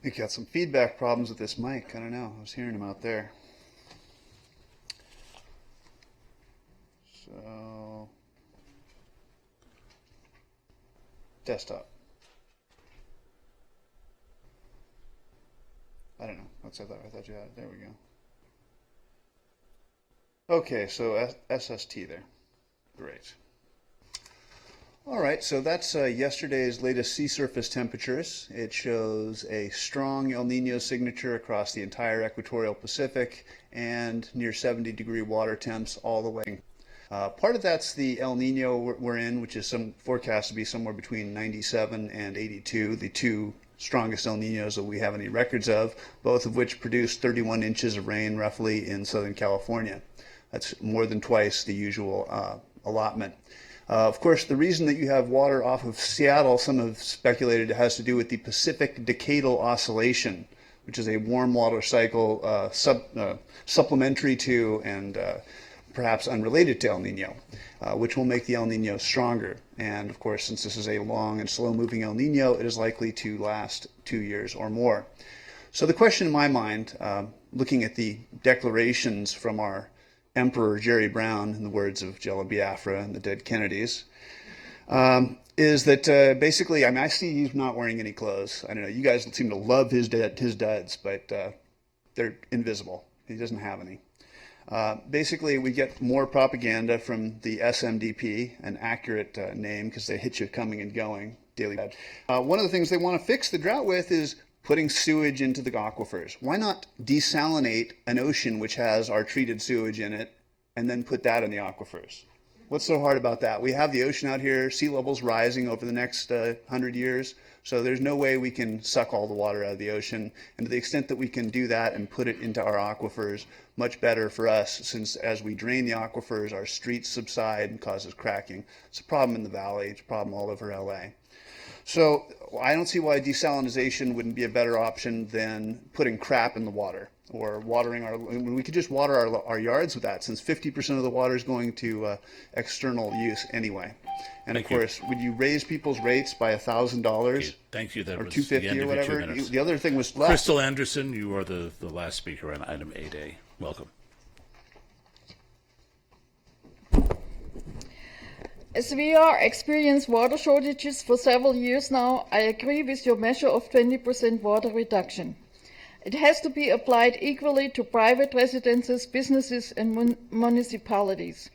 think you got some feedback problems with this mic. I don't know. I was hearing them out there. So, desktop. notes. I thought you had it. There we go. Okay, so SST there. Great. All right, so that's yesterday's latest sea surface temperatures. It shows a strong El Nino signature across the entire equatorial Pacific and near 70-degree water temps all the way. Part of that's the El Nino we're in, which is forecast to be somewhere between 97 and 82, the two strongest El Ninos that we have any records of, both of which produced 31 inches of rain roughly in Southern California. That's more than twice the usual allotment. Of course, the reason that you have water off of Seattle, some have speculated it has to do with the Pacific Decadal Oscillation, which is a warm water cycle supplementary to and perhaps unrelated to El Nino, which will make the El Nino stronger. And of course, since this is a long and slow-moving El Nino, it is likely to last 2 years or more. So the question in my mind, looking at the declarations from our Emperor Jerry Brown, in the words of Jello Biafra and the dead Kennedys, is that basically, I mean, I see he's not wearing any clothes. I don't know, you guys seem to love his duds, but they're invisible. He doesn't have any. Basically, we get more propaganda from the SMDP, an accurate name because they hit you coming and going daily. One of the things they want to fix the drought with is putting sewage into the aquifers. Why not desalinate an ocean which has our treated sewage in it and then put that in the aquifers? What's so hard about that? We have the ocean out here, sea levels rising over the next 100 years, so there's no way we can suck all the water out of the ocean. And to the extent that we can do that and put it into our aquifers, much better for us, since as we drain the aquifers, our streets subside and causes cracking. It's a problem in the valley, it's a problem all over LA. So I don't see why desalinization wouldn't be a better option than putting crap in the water or watering we could just water our yards with that, since 50% of the water is going to external use anyway. And of course, would you raise people's rates by $1,000? Thank you. That or was $250 the end or of your 2 whatever. minutes. The other thing was less. Crystal Anderson, you are the last speaker on item 8A. Welcome. As we are experiencing water shortages for several years now, I agree with your measure of 20% water reduction. It has to be applied equally to private residences, businesses, and municipalities.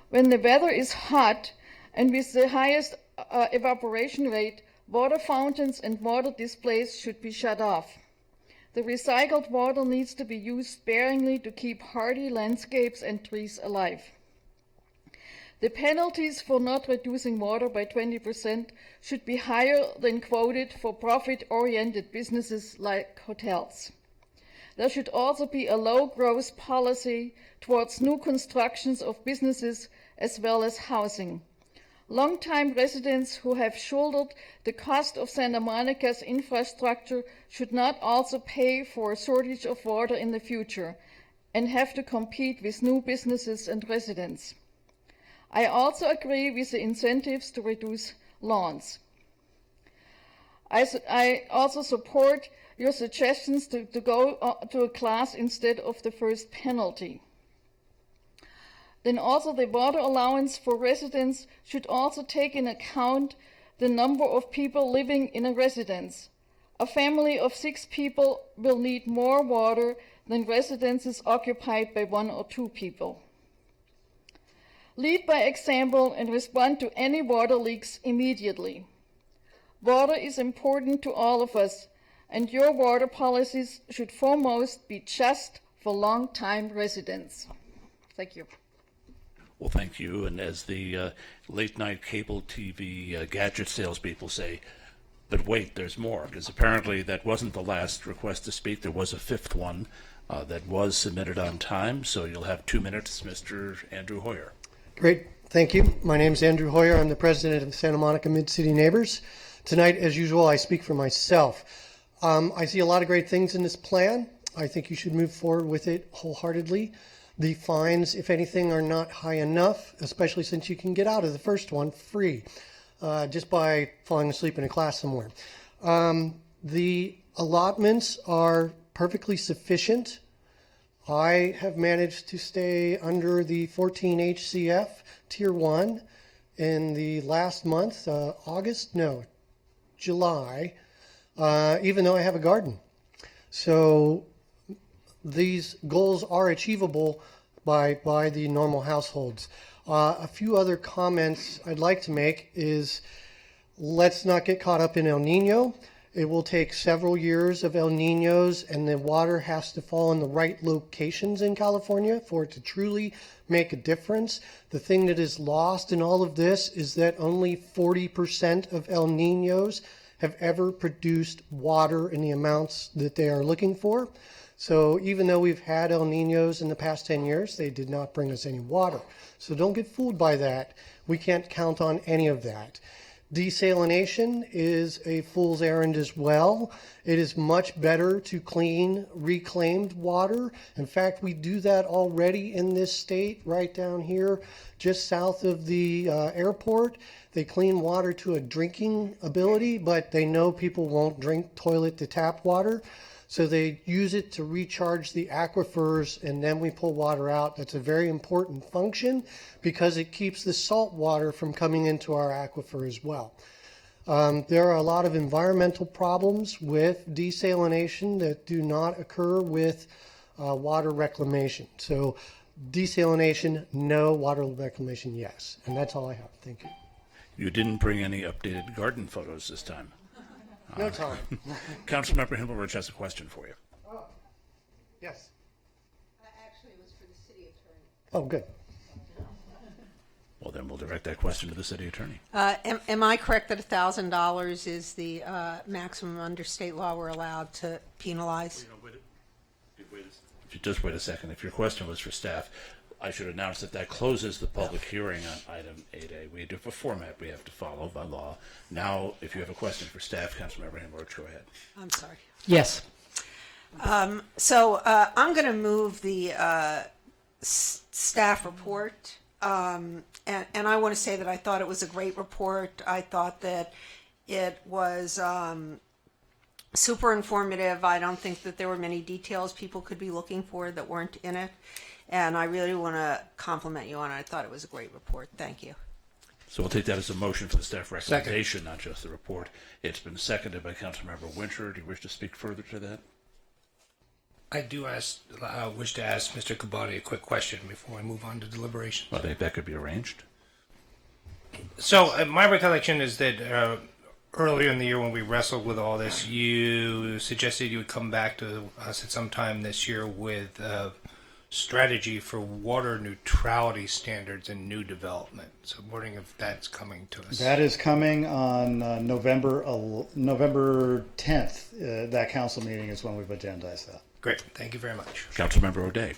When the weather is hot and with the highest evaporation rate, water fountains and water displays should be shut off. The recycled water needs to be used sparingly to keep hardy landscapes and trees alive. The penalties for not reducing water by 20% should be higher than quoted for profit-oriented businesses like hotels. There should also be a low-growth policy towards new constructions of businesses as well as housing. Long-time residents who have shouldered the cost of Santa Monica's infrastructure should not also pay for a shortage of water in the future and have to compete with new businesses and residents. I also agree with the incentives to reduce lawns. I also support your suggestions to go to a class instead of the first penalty. Then also the water allowance for residents should also take in account the number of people living in a residence. A family of 6 people will need more water than residences occupied by 1 or 2 people. Lead by example and respond to any water leaks immediately. Water is important to all of us, and your water policies should foremost be just for long-time residents. Thank you. Well, thank you. And as the late-night cable TV gadget salespeople say, but wait, there's more, because apparently that wasn't the last request to speak. There was a 5th one that was submitted on time, so you'll have 2 minutes, Mr. Andrew Hoyer. Great. Thank you. My name is Andrew Hoyer. I'm the president of Santa Monica Mid-City Neighbors. Tonight, as usual, I speak for myself. I see a lot of great things in this plan. I think you should move forward with it wholeheartedly. The fines, if anything, are not high enough, especially since you can get out of the first one free just by falling asleep in a class somewhere. The allotments are perfectly sufficient. I have managed to stay under the 14 HCF Tier 1 in the last month, July, even though I have a garden. So these goals are achievable by the normal households. A few other comments I'd like to make is, let's not get caught up in El Nino. It will take several years of El Ninos, and the water has to fall in the right locations in California for it to truly make a difference. The thing that is lost in all of this is that only 40% of El Ninos have ever produced water in the amounts that they are looking for. So even though we've had El Ninos in the past 10 years, they did not bring us any water. So don't get fooled by that. We can't count on any of that. Desalination is a fool's errand as well. It is much better to clean reclaimed water. In fact, we do that already in this state, right down here, just south of the airport. They clean water to a drinking ability, but they know people won't drink toilet to tap water. So they use it to recharge the aquifers, and then we pull water out. That's a very important function because it keeps the salt water from coming into our aquifer as well. There are a lot of environmental problems with desalination that do not occur with water reclamation. So desalination, no. Water reclamation, yes. And that's all I have. Thank you. You didn't bring any updated garden photos this time. No time. Councilmember Himmelrich has a question for you. Oh, yes. Actually, it was for the city attorney. Oh, good. Well, then we'll direct that question to the city attorney. Am I correct that $1,000 is the maximum under state law we're allowed to penalize? If you just wait a second, if your question was for staff, I should announce that closes the public hearing on item 8A. We do have a format we have to follow by law. Now, if you have a question for staff, Councilmember Himmelrich, go ahead. I'm sorry. Yes. So I'm going to move the staff report. And I want to say that I thought it was a great report. I thought that it was super informative. I don't think that there were many details people could be looking for that weren't in it. And I really want to compliment you on it. I thought it was a great report. Thank you. So we'll take that as a motion for the staff recommendation, not just the report. It's been seconded by Councilmember Winter. Do you wish to speak further to that? I do wish to ask Mr. Kabadi a quick question before I move on to deliberation. I think that could be arranged. So my recollection is that earlier in the year when we wrestled with all this, you suggested you would come back to us at some time this year with strategy for water neutrality standards and new development. So I'm wondering if that's coming to us. That is coming on November 10th. That council meeting is when we've agendized that. Great. Thank you very much. Councilmember O'Day.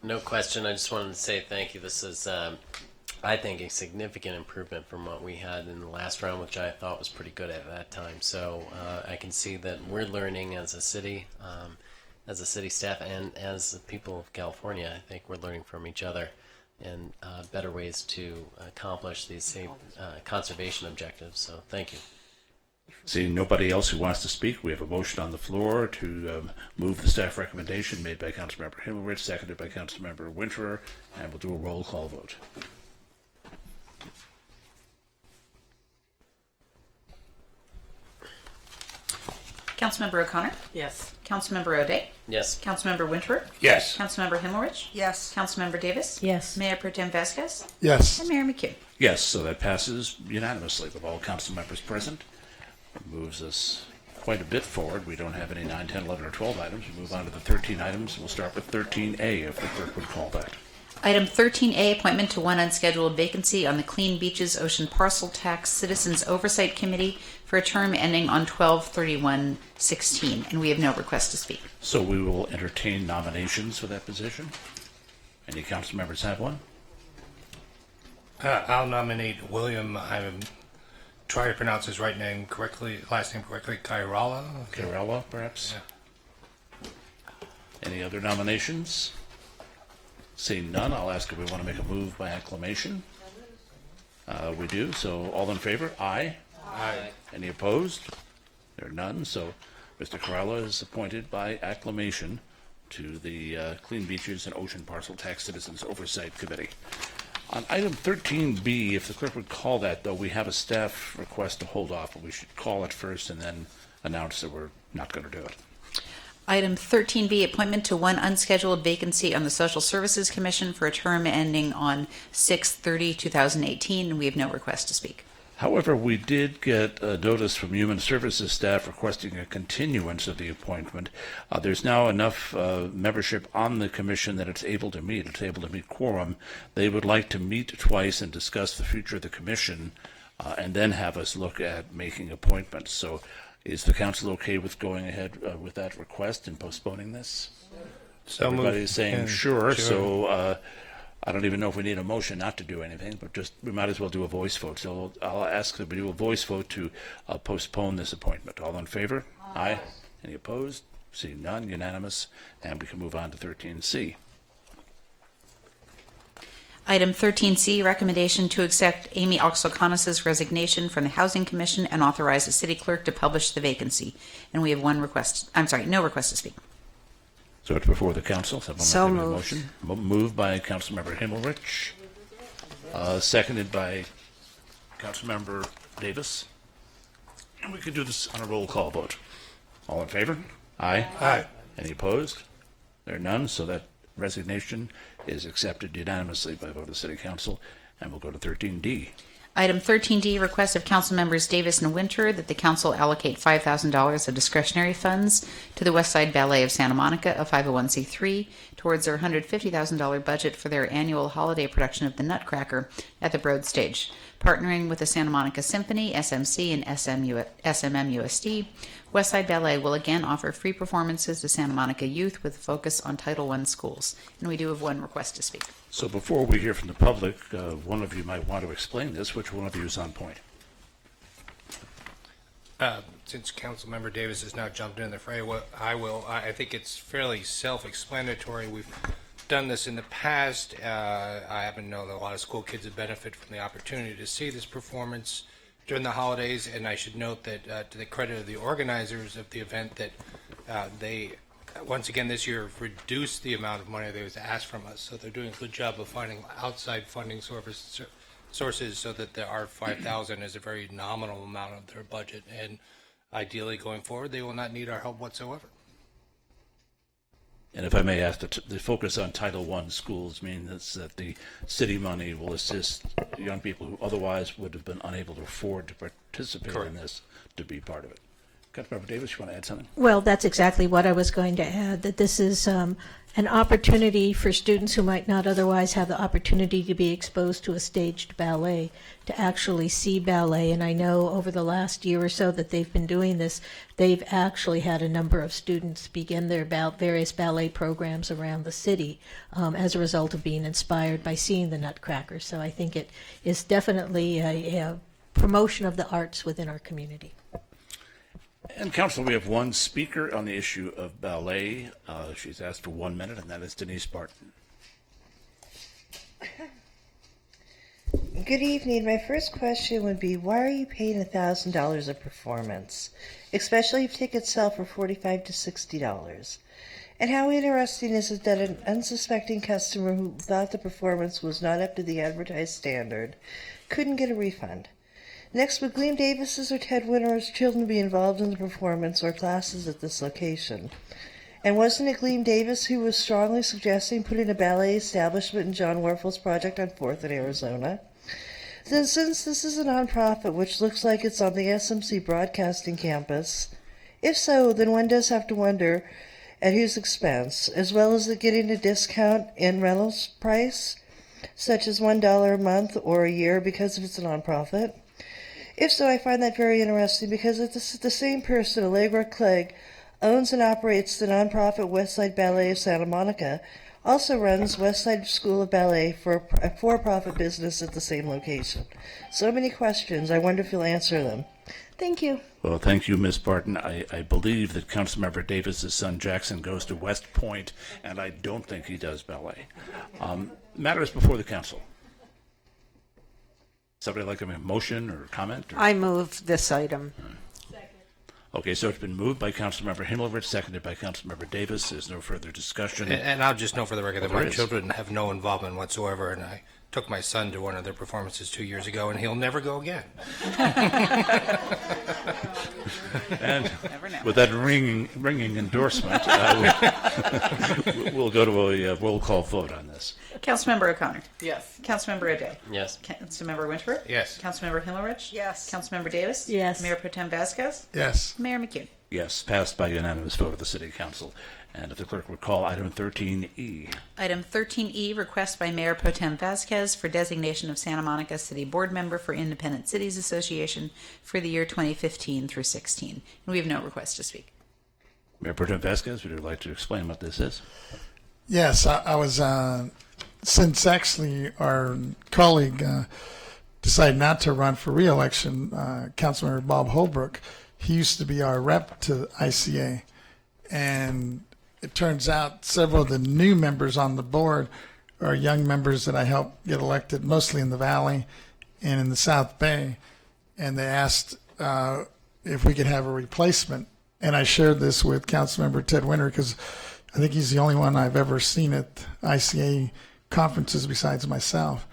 No question. I just wanted to say thank you. This is, I think, a significant improvement from what we had in the last round, which I thought was pretty good at that time. So I can see that we're learning as a city staff, and as the people of California. I think we're learning from each other and better ways to accomplish these same conservation objectives. So thank you. Seeing nobody else who wants to speak, we have a motion on the floor to move the staff recommendation made by Councilmember Himmelrich, seconded by Councilmember Winterer, and we'll do a roll call vote. Councilmember O'Connor? Yes. Councilmember O'Day? Yes. Councilmember Winterer? Yes. Councilmember Himmelrich? Yes. Councilmember Davis? Yes. Mayor Pro Tem Vasquez? Yes. And Mayor McHugh. Yes, so that passes unanimously with all council members present. It moves us quite a bit forward. We don't have any 9, 10, 11, or 12 items. We move on to the 13 items. We'll start with 13A, if the clerk would call that. Item 13A, appointment to one unscheduled vacancy on the Clean Beaches Ocean Parcel Tax Citizens Oversight Committee for a term ending on 12/31/16, and we have no request to speak. So we will entertain nominations for that position. Any council members have one? I'll nominate William. I'm try to pronounce his last name correctly. Kairala. Kairala, perhaps. Yeah. Any other nominations? Seeing none, I'll ask if we want to make a move by acclamation. We do. So all in favor? Aye. Aye. Any opposed? There are none. So Mr. Kairala is appointed by acclamation to the Clean Beaches and Ocean Parcel Tax Citizens Oversight Committee. On item 13B, if the clerk would call that, though, we have a staff request to hold off, but we should call it first and then announce that we're not going to do it. Item 13B, appointment to one unscheduled vacancy on the Social Services Commission for a term ending on 6/30/2018, and we have no request to speak. However, we did get a notice from Human Services staff requesting a continuance of the appointment. There's now enough membership on the commission that it's able to meet. It's able to meet quorum. They would like to meet twice and discuss the future of the commission and then have us look at making appointments. So is the council okay with going ahead with that request and postponing this? So Everybody's saying sure. Sure. So I don't even know if we need a motion not to do anything, but just we might as well do a voice vote. So I'll ask that we do a voice vote to postpone this appointment. All in favor? Aye. Any opposed? Seeing none, unanimous, and we can move on to 13C. Item 13C, recommendation to accept Amy Oxoconis' resignation from the Housing Commission and authorize the city clerk to publish the vacancy. And we have no request to speak. So it's before the council. So moved. moved. Motion. Moved by Councilmember Himmelrich, seconded by Councilmember Davis. And we can do this on a roll call vote. All in favor? Aye. Aye. Any opposed? There are none, so that resignation is accepted unanimously by vote of the City Council. And we'll go to 13D. Item 13D, request of council members Davis and Winter that the council allocate $5,000 of discretionary funds to the West Side Ballet of Santa Monica, a 501c3, towards their $150,000 budget for their annual holiday production of The Nutcracker at the Broad Stage. Partnering with the Santa Monica Symphony, SMC, and SMMUSD, West Side Ballet will again offer free performances to Santa Monica youth with a focus on Title I schools. And we do have one request to speak. So before we hear from the public, one of you might want to explain this. Which one of you is on point? Since Councilmember Davis has now jumped in the fray, I will. I think it's fairly self-explanatory. We've done this in the past. I happen to know that a lot of school kids have benefited from the opportunity to see this performance during the holidays, and I should note that to the credit of the organizers of the event, that they, once again this year, have reduced the amount of money they was asked from us. So they're doing a good job of finding outside funding sources so that our $5,000 is a very nominal amount of their budget, and ideally going forward they will not need our help whatsoever. And if I may ask, the focus on Title I schools means that the city money will assist young people who otherwise would have been unable to afford to participate in this to be part of it. Councilmember Davis, you want to add something? Well, that's exactly what I was going to add, that this is an opportunity for students who might not otherwise have the opportunity to be exposed to a staged ballet to actually see ballet. And I know over the last year or so that they've been doing this, they've actually had a number of students begin their various ballet programs around the city as a result of being inspired by seeing the Nutcracker. So I think it is definitely a promotion of the arts within our community. And Council, we have one speaker on the issue of ballet. She's asked for 1 minute, and that is Denise Barton. Good evening. My first question would be, why are you paying $1,000 a performance, especially if tickets sell for $45 to $60? And how interesting is it that an unsuspecting customer who thought the performance was not up to the advertised standard couldn't get a refund? Next, would Gleam Davis's or Ted Winter's children be involved in the performance or classes at this location? And wasn't it Gleam Davis who was strongly suggesting putting a ballet establishment in John Warfel's project on 4th in Arizona? Then, since this is a nonprofit which looks like it's on the SMC broadcasting campus, if so, then one does have to wonder at whose expense, as well as getting a discount in rentals price, such as $1 a month or a year because if it's a nonprofit. If so, I find that very interesting because it's the same person, Allegra Clegg, owns and operates the nonprofit Westside Ballet of Santa Monica, also runs Westside School of Ballet for a for-profit business at the same location. So many questions. I wonder if you'll answer them. Thank you. Well, thank you, Ms. Barton. I believe that Councilmember Davis's son Jackson goes to West Point, and I don't think he does ballet. Matters before the council. Somebody like a motion or comment? Or? I move this item. Okay, so it's been moved by Councilmember Himmelrich, seconded by Councilmember Davis. There's no further discussion. And I'll just note for the record that There my is. children have no involvement whatsoever, and I took my son to one of their performances 2 years ago, and he'll never go again. And Never know. with that ringing endorsement, we'll go to a roll call vote on this. Councilmember O'Connor. Yes. Councilmember O'Day. Yes. Councilmember Winthrop. Yes. Councilmember Himmelrich. Yes. Councilmember Davis. Yes. Mayor Pro Tem Vasquez. Yes. Mayor McCune. Yes, passed by unanimous vote of the City Council. And if the clerk would call item 13E. Item 13E, request by Mayor Pro Tem Vasquez for designation of Santa Monica City Board Member for Independent Cities Association for the year 2015 through 16. And we have no request to speak. Mayor Pro Tem Vasquez, would you like to explain what this is? Yes, I was, since actually our colleague decided not to run for re-election, Councilmember Bob Holbrook, he used to be our rep to ICA. And it turns out several of the new members on the board are young members that I helped get elected, mostly in the Valley and in the South Bay. And they asked if we could have a replacement. And I shared this with Councilmember Ted Winter because I think he's the only one I've ever seen at ICA conferences besides myself.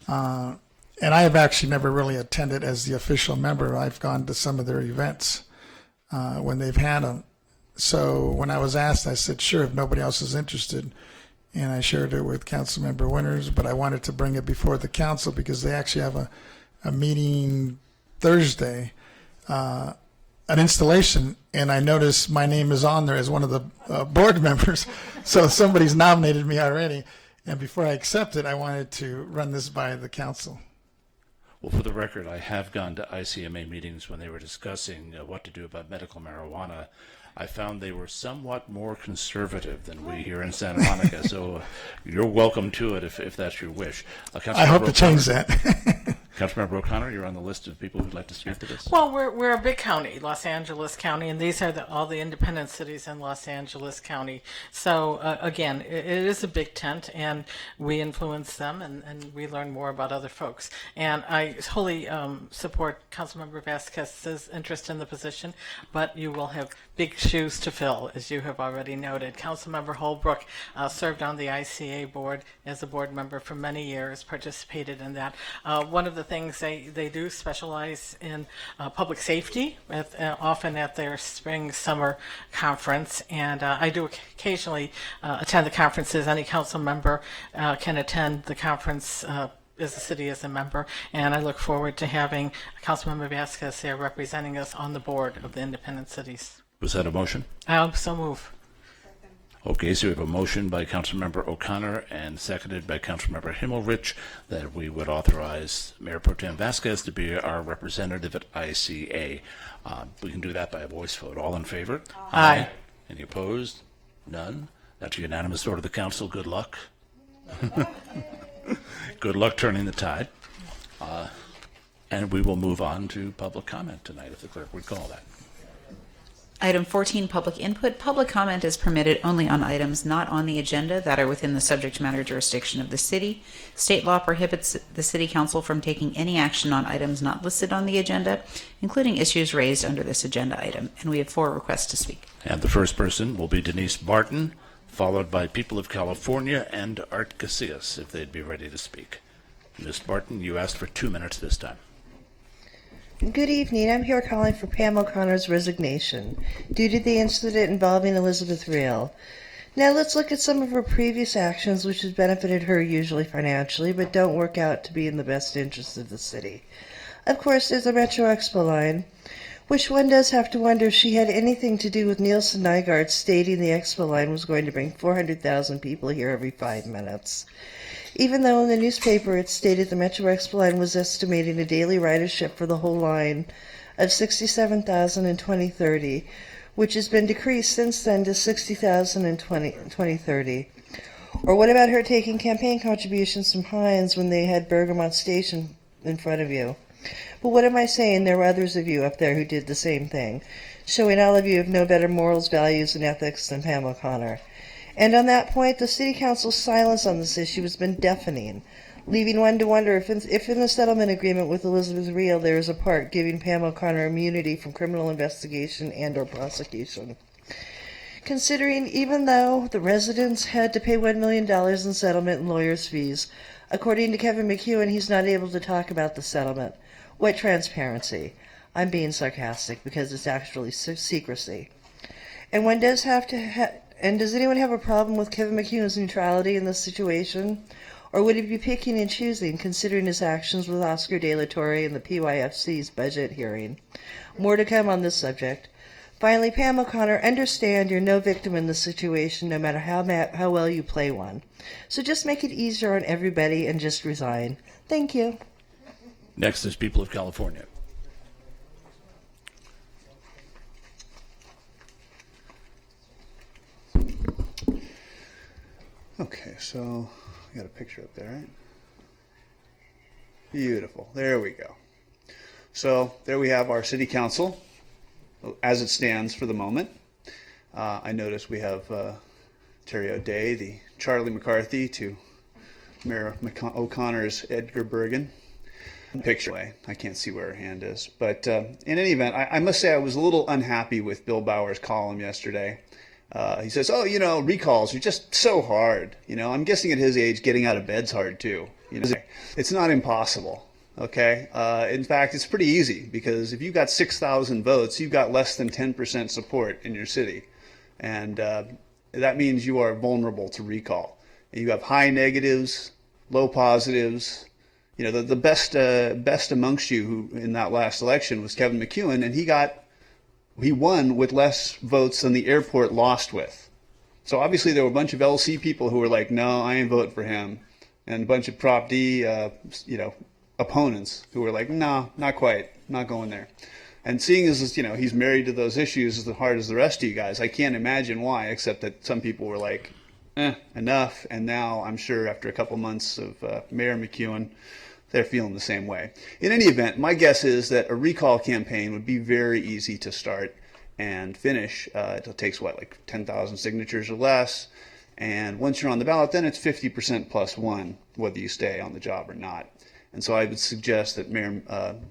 And I have actually never really attended as the official member. I've gone to some of their events when they've had them. So when I was asked, I said, sure, if nobody else is interested. And I shared it with Councilmember Winters, but I wanted to bring it before the council because they actually have a meeting Thursday, an installation, and I noticed my name is on there as one of the board members. So somebody's nominated me already. And before I accept it, I wanted to run this by the council. Well, for the record, I have gone to ICMA meetings when they were discussing what to do about medical marijuana. I found they were somewhat more conservative than we here in Santa Monica, so you're welcome to it if that's your wish. I hope to change that. Councilmember O'Connor, you're on the list of people who'd like to speak to this. Well, we're a big county, Los Angeles County, and these are all the independent cities in Los Angeles County. So again, it is a big tent, and we influence them, and we learn more about other folks. And I wholly support Councilmember Vasquez's interest in the position, but you will have big shoes to fill, as you have already noted. Councilmember Holbrook served on the ICA board as a board member for many years, participated in that. One of the things they do specialize in public safety, often at their spring-summer conference, and I do occasionally attend the conferences. Any council member can attend the conference as a city as a member, and I look forward to having Councilmember Vasquez there representing us on the board of the independent cities. Was that a motion? I'll so move. Okay, so we have a motion by Councilmember O'Connor and seconded by Councilmember Himmelrich that we would authorize Mayor Pro Tem Vasquez to be our representative at ICA. We can do that by a voice vote. All in favor? Aye. Any opposed? None? That's a unanimous vote of the council. Good luck. Good luck turning the tide. And we will move on to public comment tonight, if the clerk would call that. Item 14, public input. Public comment is permitted only on items not on the agenda that are within the subject matter jurisdiction of the city. State law prohibits the city council from taking any action on items not listed on the agenda, including issues raised under this agenda item. And we have 4 requests to speak. And the first person will be Denise Barton, followed by People of California and Art Casillas, if they'd be ready to speak. Ms. Barton, you asked for 2 minutes this time. Good evening. I'm here calling for Pam O'Connor's resignation due to the incident involving Elizabeth Real. Now let's look at some of her previous actions which have benefited her usually financially but don't work out to be in the best interest of the city. Of course, there's the Metro Expo line, which one does have to wonder if she had anything to do with Nielsen Nygaard stating the Expo line was going to bring 400,000 people here every 5 minutes. Even though in the newspaper it stated the Metro Expo line was estimating a daily ridership for the whole line of 67,000 in 2030, which has been decreased since then to 60,000 in 2030. Or what about her taking campaign contributions from Heinz when they had Bergamot Station in front of you? But what am I saying? There were others of you up there who did the same thing, showing all of you have no better morals, values, and ethics than Pam O'Connor. And on that point, the City Council's silence on this issue has been deafening, leaving one to wonder if in the settlement agreement with Elizabeth Real there is a part giving Pam O'Connor immunity from criminal investigation and or prosecution. Considering even though the residents had to pay $1 million in settlement and lawyers' fees, according to Kevin McEwen, he's not able to talk about the settlement. What transparency? I'm being sarcastic because it's actually secrecy. And one does have to and does anyone have a problem with Kevin McEwen's neutrality in this situation? Or would he be picking and choosing, considering his actions with Oscar De La Torre in the PYFC's budget hearing? More to come on this subject. Finally, Pam O'Connor, understand you're no victim in this situation, no matter how well you play one. So just make it easier on everybody and just resign. Thank you. Next is People of California. Okay, so we got a picture up there, right? Beautiful. There we go. So there we have our city council as it stands for the moment. I notice we have Terry O'Day, the Charlie McCarthy to Mayor O'Connor's Edgar Bergen. Picture. I can't see where her hand is. But in any event, I must say I was a little unhappy with Bill Bauer's column yesterday. He says, oh, you know, recalls are just so hard. You know, I'm guessing at his age, getting out of bed's hard too. You know, it's not impossible. Okay. In fact, it's pretty easy because if you've got 6,000 votes, you've got less than 10% support in your city. And that means you are vulnerable to recall. You have high negatives, low positives. You know, the best amongst you who in that last election was Kevin McEwen, and he won with less votes than the airport lost with. So obviously there were a bunch of LC people who were like, no, I ain't voting for him. And a bunch of Prop D, opponents who were like, no, not quite, not going there. And seeing as, he's married to those issues as hard as the rest of you guys, I can't imagine why, except that some people were like, enough. And now I'm sure after a couple months of Mayor McEwen, they're feeling the same way. In any event, my guess is that a recall campaign would be very easy to start and finish. It takes, like 10,000 signatures or less. And once you're on the ballot, then it's 50% plus one, whether you stay on the job or not. And so I would suggest that Mayor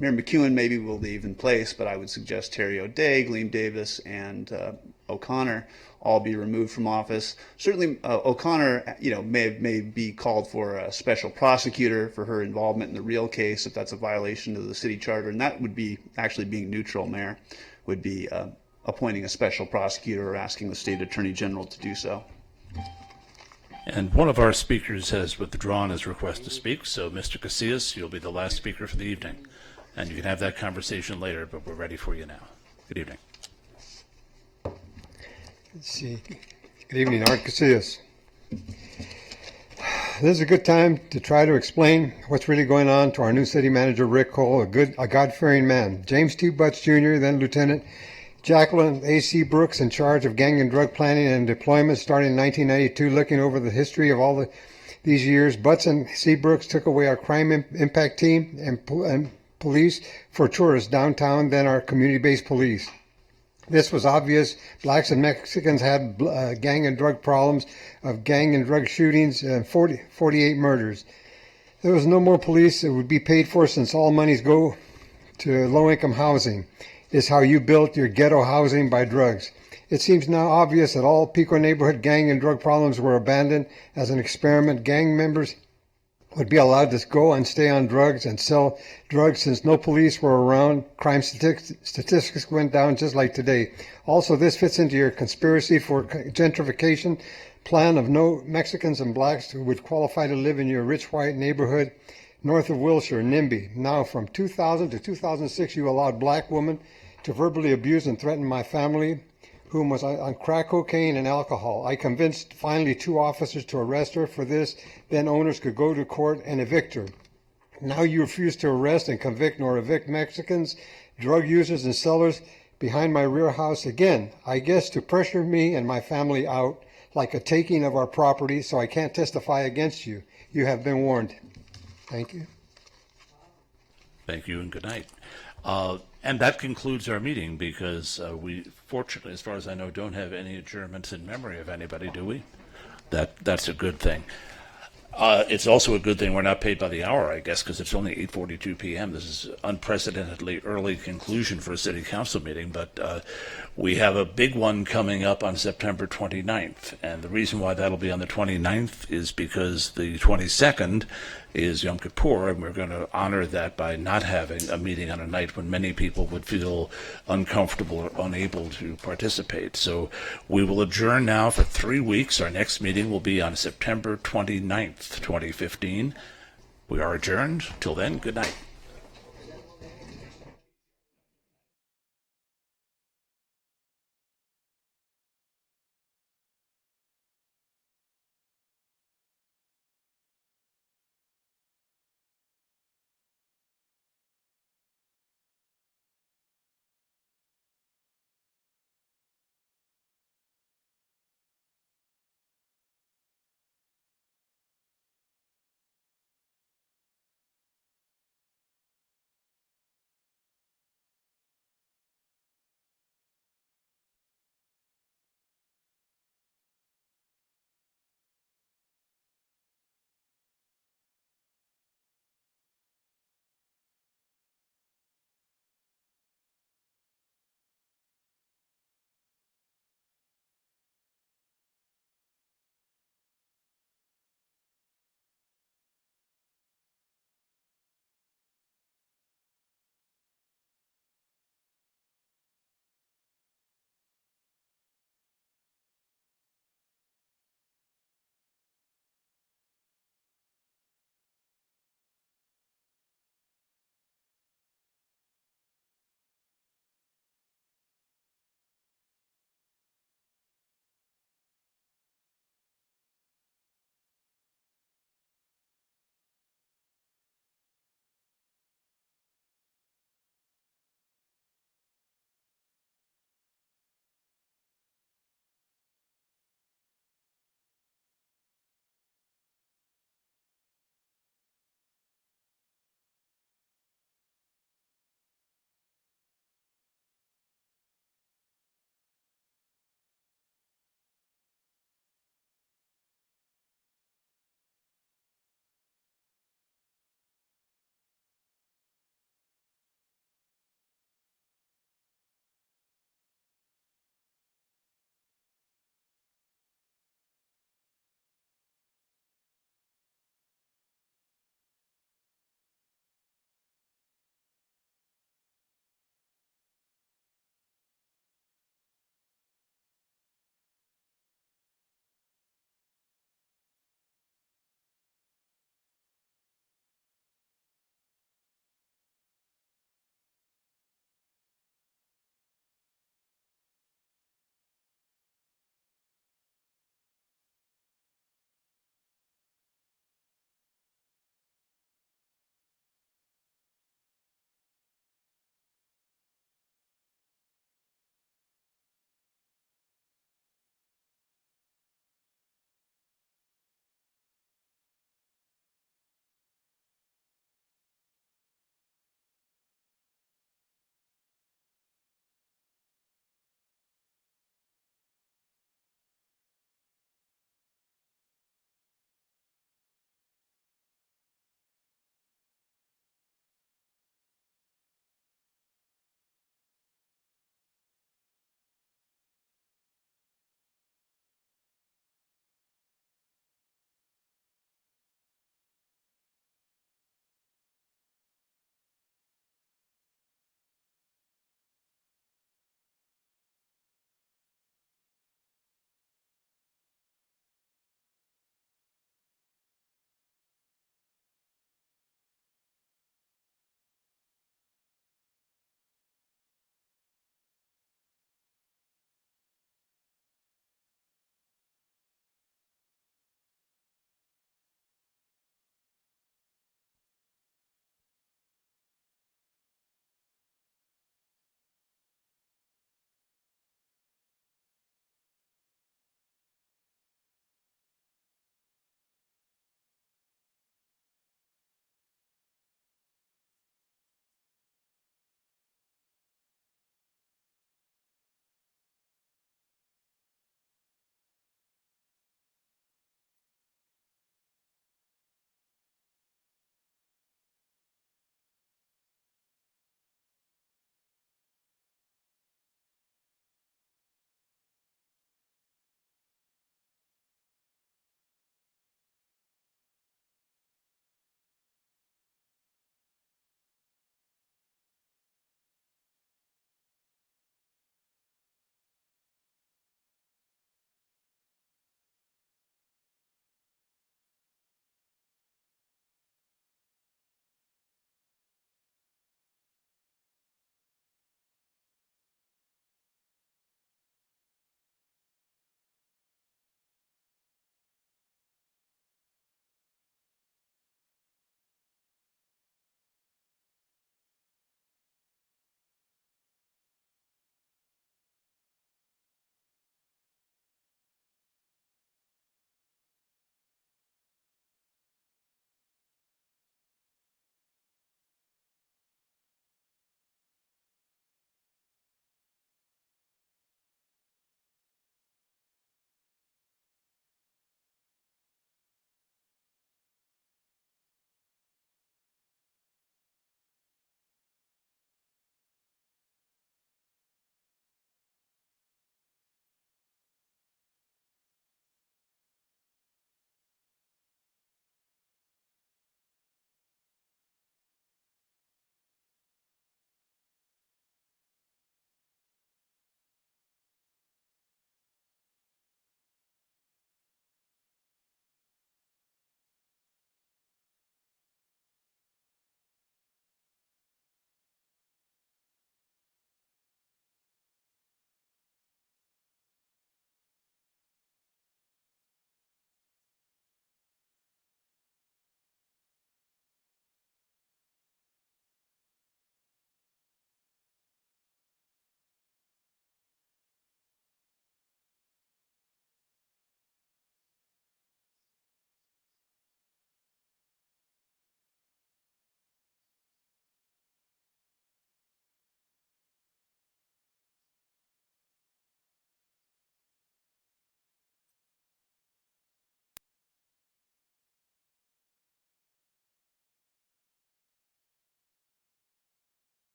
McEwen maybe will leave in place, but I would suggest Terry O'Day, Gleam Davis, and O'Connor all be removed from office. Certainly, O'Connor, may be called for a special prosecutor for her involvement in the real case if that's a violation of the city charter, and that would be actually being neutral. Mayor would be appointing a special prosecutor or asking the state attorney general to do so. And one of our speakers has withdrawn his request to speak, so Mr. Casillas, you'll be the last speaker for the evening. And you can have that conversation later, but we're ready for you now. Good evening. Let's see. Good evening, Art Casillas. This is a good time to try to explain what's really going on to our new city manager, Rick Cole, a God-fearing man. James T. Butts Jr., then Lieutenant Jacqueline A.C. Brooks, in charge of gang and drug planning and deployment starting in 1992, looking over the history of all these years. Butts and C. Brooks took away our crime impact team and police for tourists downtown, then our community-based police. This was obvious. Blacks and Mexicans had gang and drug problems, of gang and drug shootings, and 48 murders. There was no more police that would be paid for, since all monies go to low-income housing. Is how you built your ghetto housing, by drugs. It seems now obvious that all Pico neighborhood gang and drug problems were abandoned as an experiment. Gang members would be allowed to go and stay on drugs and sell drugs since no police were around. Crime statistics went down just like today. Also, this fits into your conspiracy for gentrification plan of no Mexicans and blacks who would qualify to live in your rich white neighborhood north of Wilshire, NIMBY. Now, from 2000 to 2006, you allowed black women to verbally abuse and threaten my family, whom was on crack cocaine and alcohol. I convinced finally 2 officers to arrest her for this. Then owners could go to court and evict her. Now you refuse to arrest and convict nor evict Mexicans, drug users, and sellers behind my rear house again. I guess to pressure me and my family out, like a taking of our property, so I can't testify against you. You have been warned. Thank you. Thank you and good night. And that concludes our meeting because we, fortunately, as far as I know, don't have any adjournments in memory of anybody, do we? That's a good thing. It's also a good thing we're not paid by the hour, I guess, because it's only 8:42 p.m. This is unprecedentedly early conclusion for a city council meeting, but we have a big one coming up on September 29th. And the reason why that'll be on the 29th is because the 22nd is Yom Kippur, and we're going to honor that by not having a meeting on a night when many people would feel uncomfortable or unable to participate. So we will adjourn now for 3 weeks. Our next meeting will be on September 29th, 2015. We are adjourned. Till then, good night.